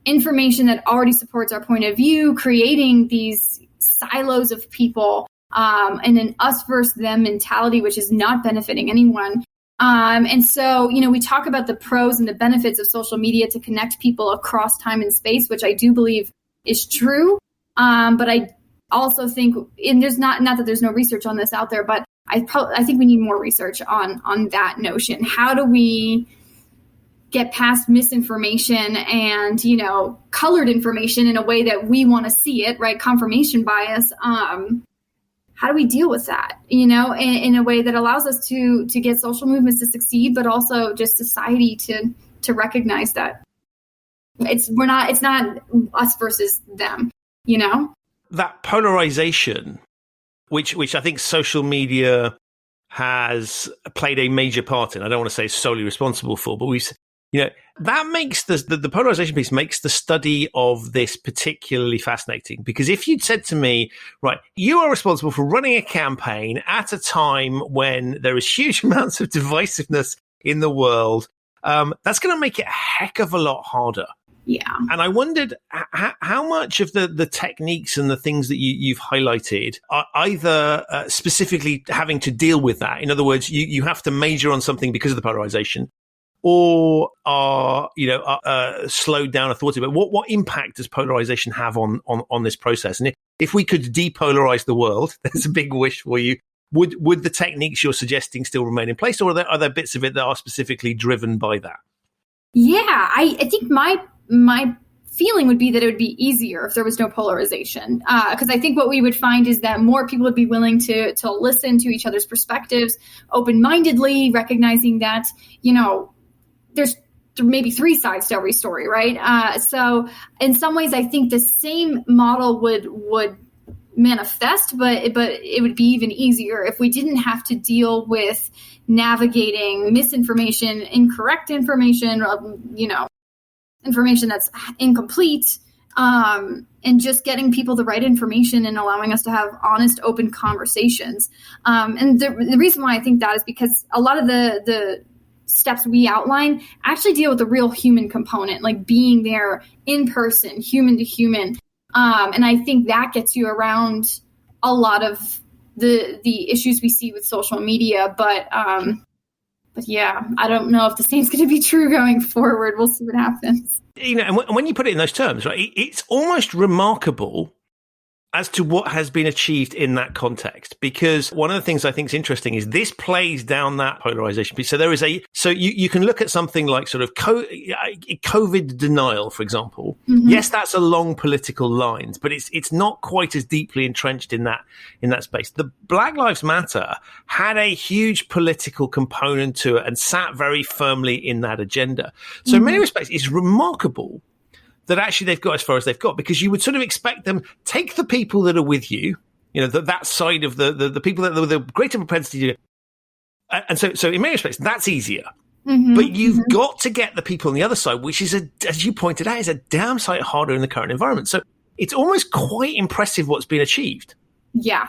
information that already supports our point of view, creating these silos of people and an us versus them mentality, which is not benefiting anyone. And so, we talk about the pros and the benefits of social media to connect people across time and space, which I do believe is true. But I also think, and there's not that there's no research on this out there, but I think we need more research on that notion. How do we get past misinformation and, colored information in a way that we want to see it, right? Confirmation bias. How do we deal with that, in a way that allows us to get social movements to succeed, but also just society to recognize that it's not us versus them, That polarization, which I think social media has played a major part in. I don't want to say solely responsible for, but that makes the polarization piece makes the study of this particularly fascinating. Because if you'd said to me, right, you are responsible for running a campaign at a time when there is huge amounts of divisiveness in the world, that's going to make it a heck of a lot harder. Yeah. And I wondered how much of the techniques and the things that you've highlighted are either specifically having to deal with that. In other words, you have to major on something because of the polarization, or are slowed down or thought about. What impact does polarization have on this process? And if we could depolarize the world, there's a big wish for you. Would the techniques you're suggesting still remain in place, or are there bits of it that are specifically driven by that? Yeah, I think my feeling would be that it would be easier if there was no polarization. Because I think what we would find is that more people would be willing to listen to each other's perspectives open-mindedly, recognizing that, there's maybe three sides to every story, right? So in some ways, I think the same model would manifest, but it would be even easier if we didn't have to deal with navigating misinformation, incorrect information, information that's incomplete, and just getting people the right information and allowing us to have honest, open conversations. And the reason why I think that is because a lot of the steps we outline actually deal with the real human component, like being there in person, human to human. And I think that gets you around a lot of the issues we see with social media. But yeah, I don't know if the same's going to be true going forward. We'll see what happens. And when you put it in those terms, right, it's almost remarkable as to what has been achieved in that context. Because one of the things I think is interesting is this plays down that polarization piece. So you can look at something like sort of COVID denial, for example. Mm-hmm. Yes, that's along political lines, but it's not quite as deeply entrenched in that space. The Black Lives Matter had a huge political component to it and sat very firmly in that agenda. So mm-hmm. in many respects, it's remarkable that actually they've got as far as they've got, because you would sort of expect them, take the people that are with you, that side of the people that with the greater propensity to, and so in many respects, that's easier. Mm-hmm. But you've mm-hmm. got to get the people on the other side, which is, as you pointed out, is a damn sight harder in the current environment. So it's almost quite impressive what's been achieved. Yeah,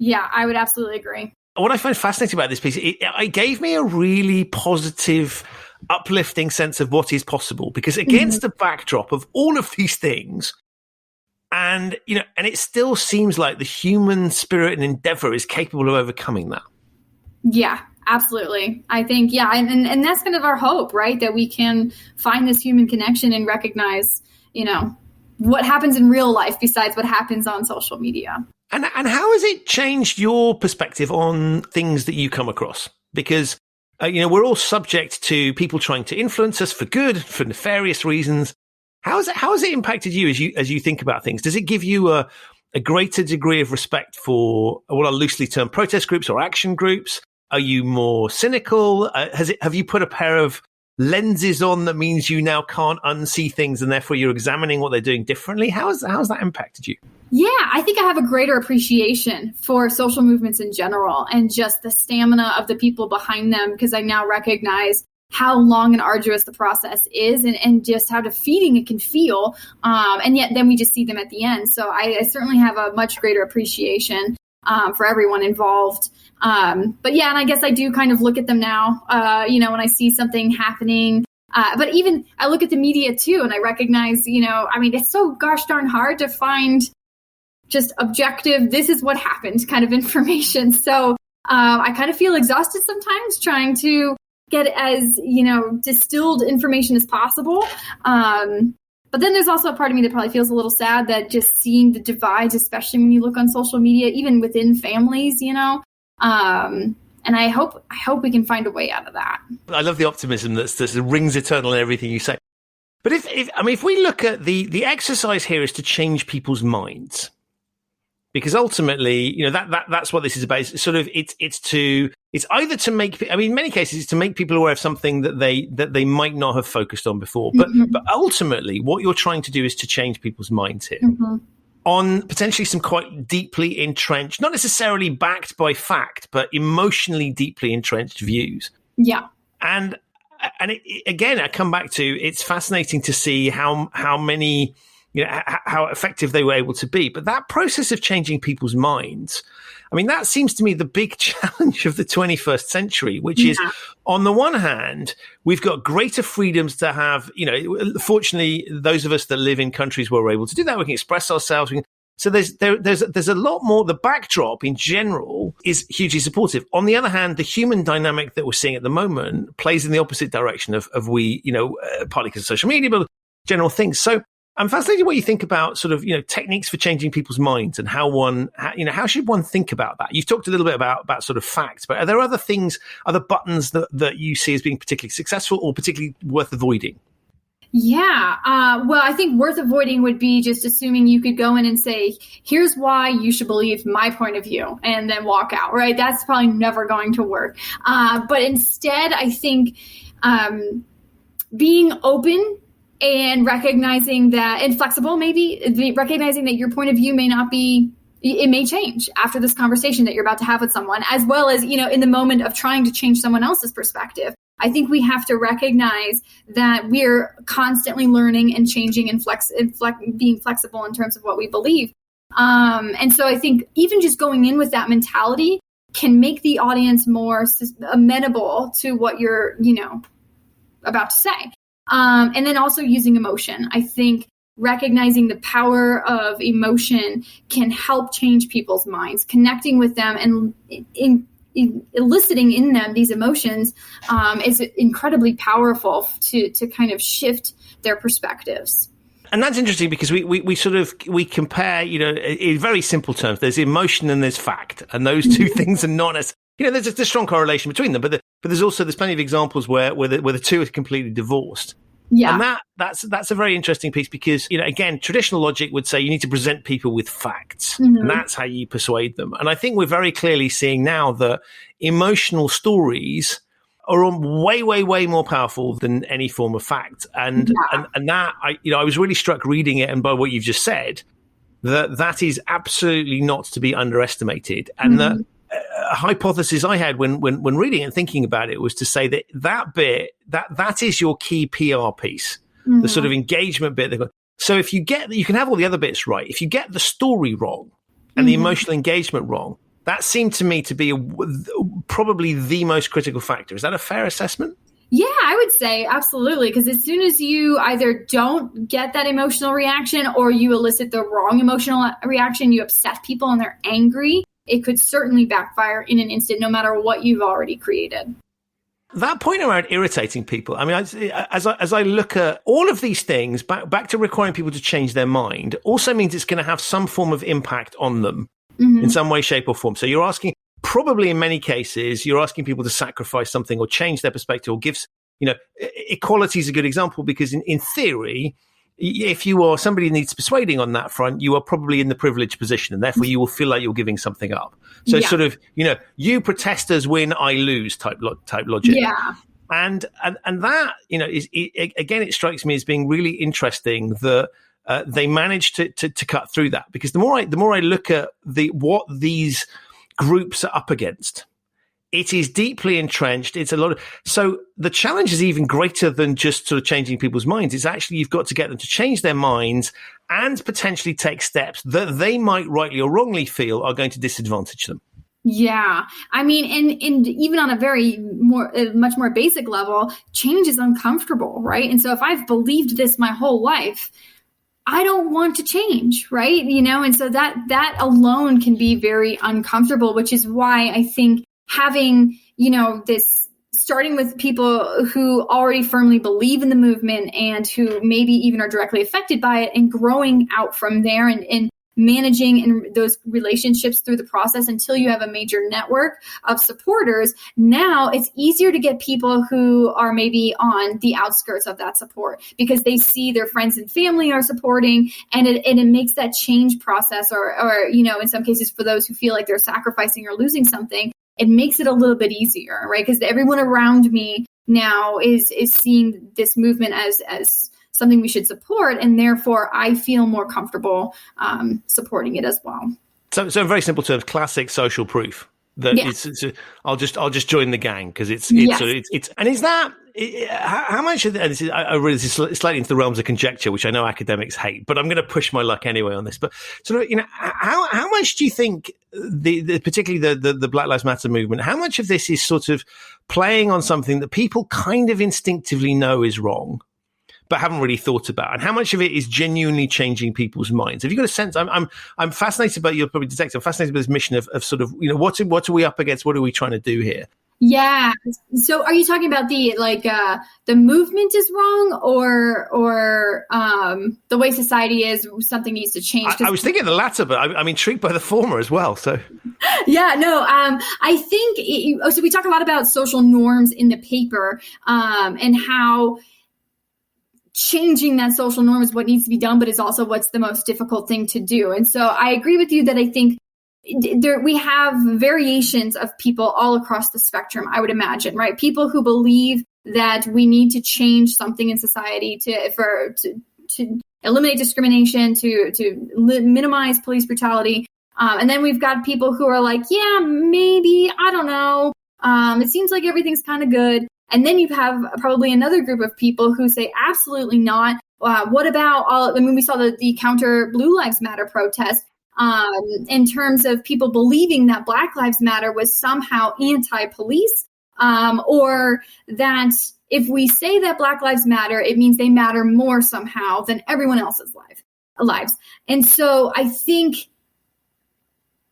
I would absolutely agree. What I find fascinating about this piece, it gave me a really positive, uplifting sense of what is possible, because against mm-hmm. the backdrop of all of these things, and it still seems like the human spirit and endeavor is capable of overcoming that. Yeah, absolutely. I think, and that's kind of our hope, right? That we can find this human connection and recognize, what happens in real life besides what happens on social media. And how has it changed your perspective on things that you come across? Because we're all subject to people trying to influence us for good, for nefarious reasons. How has it impacted you as you think about things? Does it give you a greater degree of respect for what are loosely termed protest groups or action groups? Are you more cynical? Have you put a pair of lenses on that means you now can't unsee things, and therefore you're examining what they're doing differently? How's that impacted you? Yeah, I think I have a greater appreciation for social movements in general and just the stamina of the people behind them, because I now recognize how long and arduous the process is and just how defeating it can feel. And yet then we just see them at the end. So I certainly have a much greater appreciation for everyone involved. But yeah, and I guess I do kind of look at them now, when I see something happening. But even I look at the media too, and I recognize, it's so gosh darn hard to find just objective, this is what happened kind of information. So I kind of feel exhausted sometimes trying to get as, distilled information as possible. But then there's also a part of me that probably feels a little sad that just seeing the divides, especially when you look on social media, even within families, and I hope we can find a way out of that. I love the optimism that rings eternal in everything you say. But if we look at the exercise here is to change people's minds, because ultimately, that's what this is about. It's sort of it's either to make, in many cases, it's to make people aware of something that they might not have focused on before. But but ultimately, what you're trying to do is to change people's minds here on potentially some quite deeply entrenched, not necessarily backed by fact, but emotionally deeply entrenched views. Yeah, and again, I come back to, it's fascinating to see how many, how effective they were able to be. But that process of changing people's minds, that seems to me the big challenge of the 21st century, which is, on the one hand, we've got greater freedoms to have, fortunately, those of us that live in countries where we're able to do that, we can express ourselves. So there's a lot more. The backdrop in general is hugely supportive. On the other hand, the human dynamic that we're seeing at the moment plays in the opposite direction of we, partly because of social media, but general things. So I'm fascinated what you think about sort of, techniques for changing people's minds and how should one think about that? You've talked a little bit about sort of facts, but are there other things, other buttons that you see as being particularly successful or particularly worth avoiding? Yeah. Well, I think worth avoiding would be just assuming you could go in and say, here's why you should believe my point of view, and then walk out, right? That's probably never going to work. But instead, I think being open and recognizing that, and flexible, maybe recognizing that your point of view may not be, it may change after this conversation that you're about to have with someone, as well as, in the moment of trying to change someone else's perspective. I think we have to recognize that we're constantly learning and changing and being flexible in terms of what we believe. And so I think even just going in with that mentality can make the audience more amenable to what you're, about to say. And then also using emotion. I think recognizing the power of emotion can help change people's minds, connecting with them and eliciting in them these emotions is incredibly powerful to kind of shift their perspectives. And that's interesting because we compare, in very simple terms, there's emotion and there's fact, and those two things are not as, there's a strong correlation between them, but there's plenty of examples where the two are completely divorced. Yeah. And that's a very interesting piece because, again, traditional logic would say you need to present people with facts, and that's how you persuade them. And I think we're very clearly seeing now that emotional stories are way, way, way more powerful than any form of fact. And that, I was really struck reading it, and by what you've just said, that is absolutely not to be underestimated. And that a hypothesis I had when reading and thinking about it was to say that bit, that is your key PR piece, the sort of engagement bit. So if you can have all the other bits right. If you get the story wrong and the emotional engagement wrong, that seemed to me to be probably the most critical factor. Is that a fair assessment? Yeah, I would say absolutely. Because as soon as you either don't get that emotional reaction or you elicit the wrong emotional reaction, you upset people and they're angry, it could certainly backfire in an instant, no matter what you've already created. That point around irritating people, as I look at all of these things, back to requiring people to change their mind, also means it's going to have some form of impact on them in some way, shape or form. So you're asking, probably in many cases, you're asking people to sacrifice something or change their perspective or give, equality is a good example because in theory, if you are somebody who needs persuading on that front, you are probably in the privileged position and therefore you will feel like you're giving something up. So it's sort of, you protesters win, I lose type logic. Yeah. And that, is again, it strikes me as being really interesting that they managed to cut through that, because the more I look at what these groups are up against, it is deeply entrenched. It's a lot of, so the challenge is even greater than just sort of changing people's minds. It's actually, you've got to get them to change their minds and potentially take steps that they might rightly or wrongly feel are going to disadvantage them. Yeah. And even on a much more basic level, change is uncomfortable, right? And so if I've believed this my whole life, I don't want to change, right? And so that alone can be very uncomfortable, which is why I think having, this starting with people who already firmly believe in the movement and who maybe even are directly affected by it, and growing out from there and managing in those relationships through the process until you have a major network of supporters. Now it's easier to get people who are maybe on the outskirts of that support because they see their friends and family are supporting, and it makes that change process, or in some cases for those who feel like they're sacrificing or losing something, it makes it a little bit easier, right? Because everyone around me now is seeing this movement as something we should support, and therefore I feel more comfortable supporting it as well. So in very simple terms, classic social proof that I'll just join the gang because it's and is that how much of this is, I really, this is slightly into the realms of conjecture, which I know academics hate, but I'm going to push my luck anyway on this. But sort of, how much do you think particularly the Black Lives Matter movement, how much of this is sort of playing on something that people kind of instinctively know is wrong, but haven't really thought about, and how much of it is genuinely changing people's minds? Have you got a sense? I'm fascinated by, you'll probably detect, I'm fascinated by this mission of sort of, what are we up against? What are we trying to do here? Yeah. So are you talking about the movement is wrong, or the way society is, something needs to change? I was thinking the latter, but I'm intrigued by the former as well. So yeah, no, I think, so we talk a lot about social norms in the paper, and how changing that social norm is what needs to be done, but is also what's the most difficult thing to do. And so I agree with you that I think we have variations of people all across the spectrum, I would imagine, right? People who believe that we need to change something in society to eliminate discrimination, to minimize police brutality. And then we've got people who are like, yeah, maybe, I don't know. It seems like everything's kind of good. And then you have probably another group of people who say, absolutely not. What about we saw the counter Blue Lives Matter protest, in terms of people believing that Black Lives Matter was somehow anti-police, or that if we say that Black Lives Matter, it means they matter more somehow than everyone else's lives. And so I think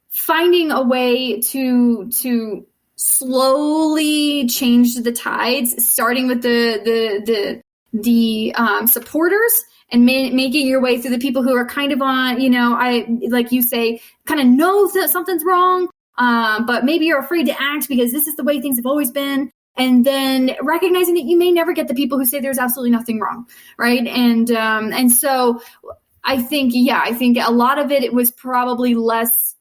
finding a way to slowly change the tides, starting with the supporters, and making your way through the people who are kind of on, like you say, kind of know that something's wrong, but maybe you're afraid to act because this is the way things have always been. And then recognizing that you may never get the people who say there's absolutely nothing wrong, right? And so I think a lot of it was probably less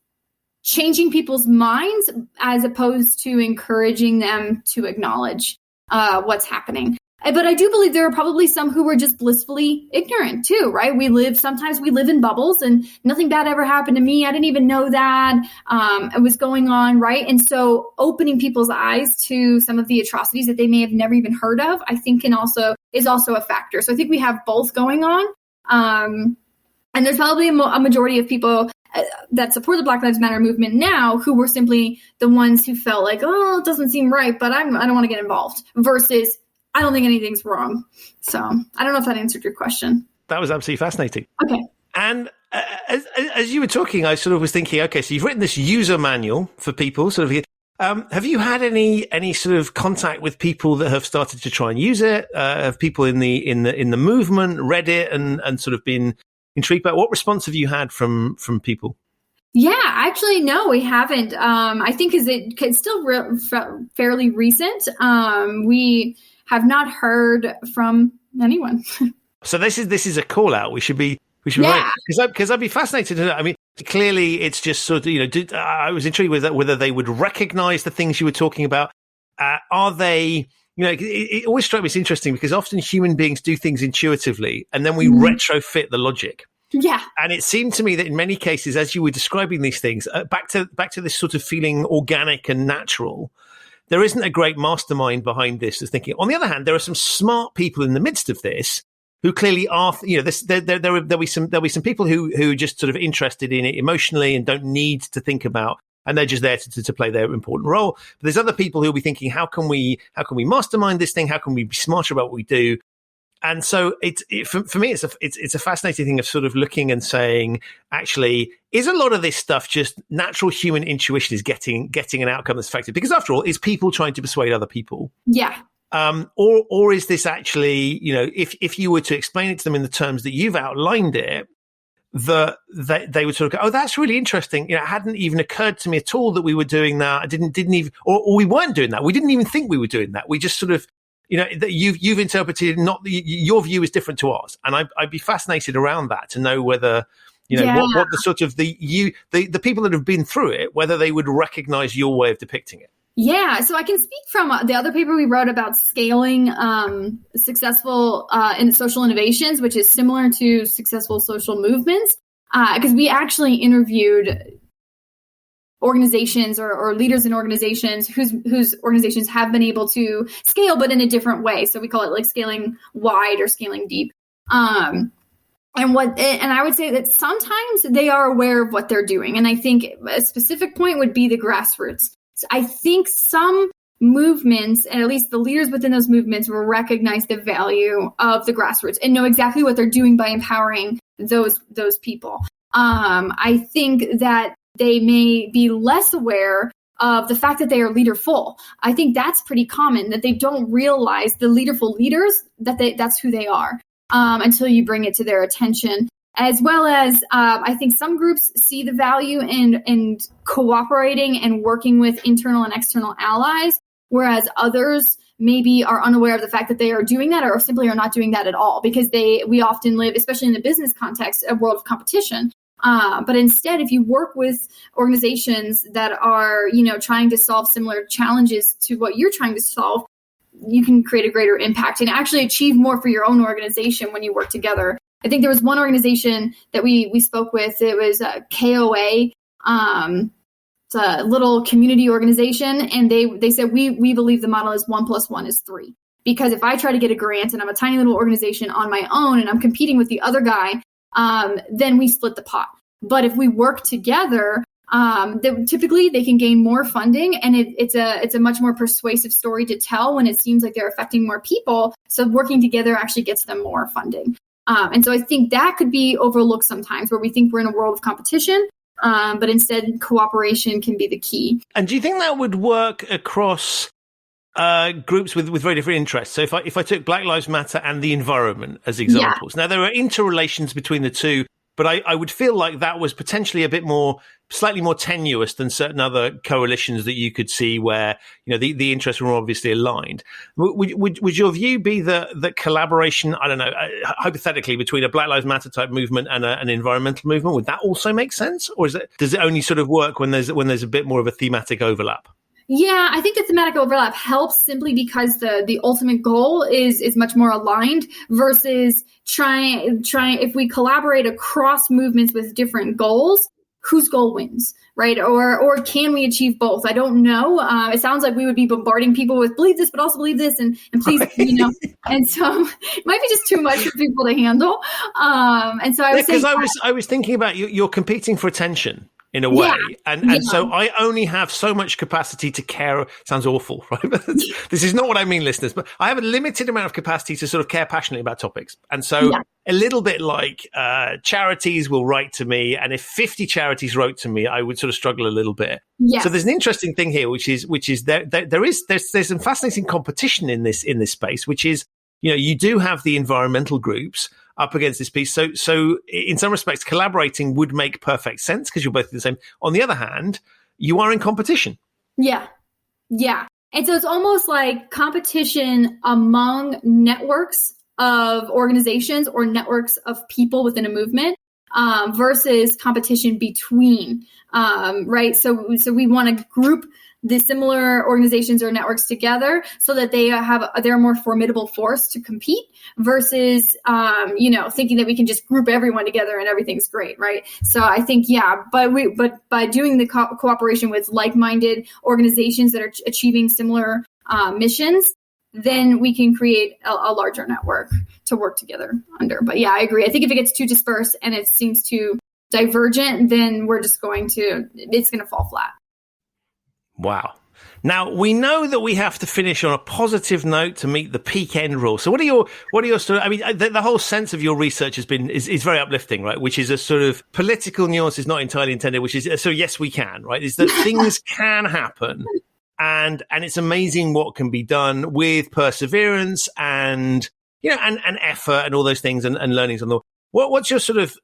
changing people's minds as opposed to encouraging them to acknowledge what's happening. But I do believe there are probably some who were just blissfully ignorant too, right? Sometimes we live in bubbles and nothing bad ever happened to me. I didn't even know that it was going on, right? And so opening people's eyes to some of the atrocities that they may have never even heard of, I think is also a factor. So I think we have both going on. And there's probably a majority of people that support the Black Lives Matter movement now who were simply the ones who felt like, oh, it doesn't seem right, but I don't want to get involved, versus I don't think anything's wrong. So I don't know if that answered your question. That was absolutely fascinating. Okay. And as you were talking, I sort of was thinking, okay, so you've written this user manual for people. Sort of, have you had any sort of contact with people that have started to try and use it? Have people in the movement read it and sort of been intrigued by it? What response have you had from people? Yeah, actually, no, we haven't. I think because it's still fairly recent. We have not heard from anyone. So this is a call out. We should be because I'd be fascinated to know. I mean, clearly it's just sort of, I was intrigued with that, whether they would recognize the things you were talking about. Are they, it always strikes me as interesting because often human beings do things intuitively and then we retrofit the logic. Yeah. And it seemed to me that in many cases, as you were describing these things, back to this sort of feeling organic and natural, there isn't a great mastermind behind this as thinking. On the other hand, there are some smart people in the midst of this who clearly are, there'll be some people who are just sort of interested in it emotionally and don't need to think about, and they're just there to play their important role. But there's other people who'll be thinking, how can we mastermind this thing? How can we be smarter about what we do? And so for me, it's a fascinating thing of sort of looking and saying, actually, is a lot of this stuff just natural human intuition is getting an outcome that's effective? Because after all, it's people trying to persuade other people. Yeah. Or is this actually, if you were to explain it to them in the terms that you've outlined it, they would sort of go, oh, that's really interesting. It hadn't even occurred to me at all that we were doing that. I didn't even, or we weren't doing that. We didn't even think we were doing that. We just sort of, that you've interpreted not your view is different to ours, and I'd be fascinated around that to know whether what the sort of the people that have been through it, whether they would recognize your way of depicting it. Yeah, so I can speak from the other paper we wrote about scaling successful in social innovations, which is similar to successful social movements, because we actually interviewed organizations or leaders in organizations whose organizations have been able to scale, but in a different way. So we call it like scaling wide or scaling deep. And I would say that sometimes they are aware of what they're doing. And I think a specific point would be the grassroots. So I think some movements, and at least the leaders within those movements, will recognize the value of the grassroots and know exactly what they're doing by empowering those people. I think that they may be less aware of the fact that they are leaderful. I think that's pretty common, that they don't realize the leaderful leaders, that's who they are, until you bring it to their attention. As well as I think some groups see the value in cooperating and working with internal and external allies, whereas others maybe are unaware of the fact that they are doing that or simply are not doing that at all, because we often live, especially in the business context, a world of competition. But instead, if you work with organizations that are, trying to solve similar challenges to what you're trying to solve, you can create a greater impact and actually achieve more for your own organization when you work together. I think there was one organization that we spoke with. It was KOA. It's a little community organization. And they said, we believe the model is 1 + 1 is 3. Because if I try to get a grant and I'm a tiny little organization on my own and I'm competing with the other guy, then we split the pot. But if we work together, typically they can gain more funding, and it's a much more persuasive story to tell when it seems like they're affecting more people. So working together actually gets them more funding. And so I think that could be overlooked sometimes, where we think we're in a world of competition, but instead cooperation can be the key. And do you think that would work across groups with very different interests? So if I took Black Lives Matter and the environment as examples, Now there are interrelations between the two, but I would feel like that was potentially slightly more tenuous than certain other coalitions that you could see where, the interests were obviously aligned. Would your view be that collaboration, I don't know, hypothetically, between a Black Lives Matter type movement and an environmental movement, would that also make sense? Or does it only sort of work when there's a bit more of a thematic overlap? Yeah, I think the thematic overlap helps simply because the ultimate goal is much more aligned versus trying if we collaborate across movements with different goals, whose goal wins, right? Or can we achieve both? I don't know. It sounds like we would be bombarding people with believe this, but also believe this, and please, and so it might be just too much for people to handle. And so I was saying, because I was thinking about you're competing for attention in a way. And so I only have so much capacity to care. Sounds awful, right? This is not what I mean, listeners, but I have a limited amount of capacity to sort of care passionately about topics. And so a little bit like charities will write to me. And if 50 charities wrote to me, I would sort of struggle a little bit. Yes. So there's an interesting thing here, which is there's some fascinating competition in this space, which is, you do have the environmental groups up against this piece. So in some respects, collaborating would make perfect sense because you're both the same. On the other hand, you are in competition. Yeah. And so it's almost like competition among networks of organizations or networks of people within a movement versus competition between, right? So we want to group the similar organizations or networks together so that they're a more formidable force to compete versus, thinking that we can just group everyone together and everything's great, right? So I think, but by doing the cooperation with like-minded organizations that are achieving similar missions, then we can create a larger network to work together under. But I agree. I think if it gets too dispersed and it seems too divergent, then it's going to fall flat. Wow. Now, we know that we have to finish on a positive note to meet the peak end rule. So what are your sort of, I mean, the whole sense of your research is very uplifting, right? Which is a sort of political nuance is not entirely intended, which is, so yes, we can, right? Is that things can happen. And it's amazing what can be done with perseverance and, and effort and all those things and learnings on the, what's your sort of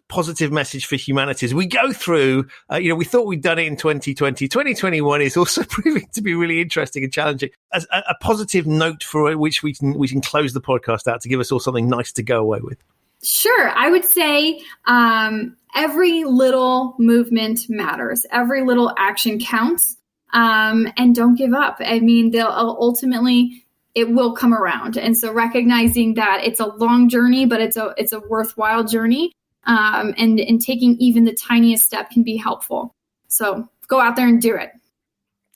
positive message for humanity as we go through? We thought we'd done it in 2020. 2021 is also proving to be really interesting and challenging. As a positive note for which we can close the podcast out to give us all something nice to go away with. Sure. I would say every little movement matters. Every little action counts. And don't give up. I mean, ultimately it will come around. And so recognizing that it's a long journey, but it's a worthwhile journey. And taking even the tiniest step can be helpful. So go out there and do it.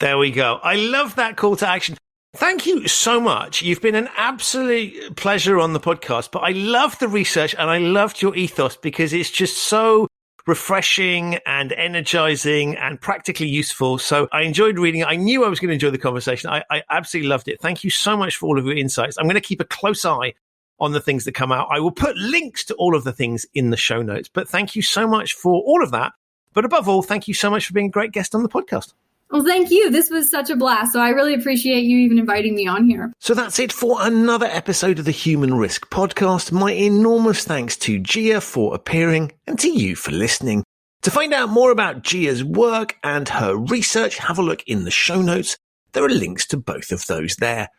There we go. I love that call to action. Thank you so much. You've been an absolute pleasure on the podcast, but I love the research and I loved your ethos because it's just so refreshing and energizing and practically useful. So I enjoyed reading it. I knew I was going to enjoy the conversation. I absolutely loved it. Thank you so much for all of your insights. I'm going to keep a close eye on the things that come out. I will put links to all of the things in the show notes, but thank you so much for all of that. But above all, thank you so much for being a great guest on the podcast. Well, thank you. This was such a blast. So I really appreciate you even inviting me on here. So that's it for another episode of the Human Risk Podcast. My enormous thanks to Gia for appearing and to you for listening. To find out more about Gia's work and her research, have a look in the show notes. There are links to both of those there.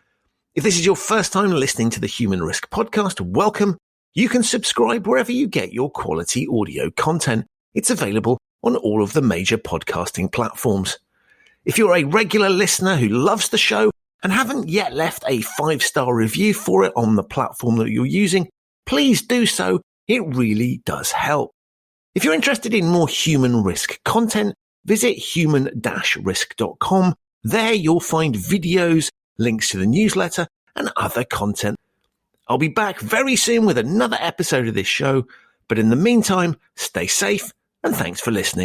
If this is your first time listening to the Human Risk Podcast, welcome. You can subscribe wherever you get your quality audio content. It's available on all of the major podcasting platforms. If you're a regular listener who loves the show and haven't yet left a 5-star review for it on the platform that you're using, please do so. It really does help. If you're interested in more human risk content, visit human-risk.com. There you'll find videos, links to the newsletter, and other content. I'll be back very soon with another episode of this show, but in the meantime, stay safe and thanks for listening.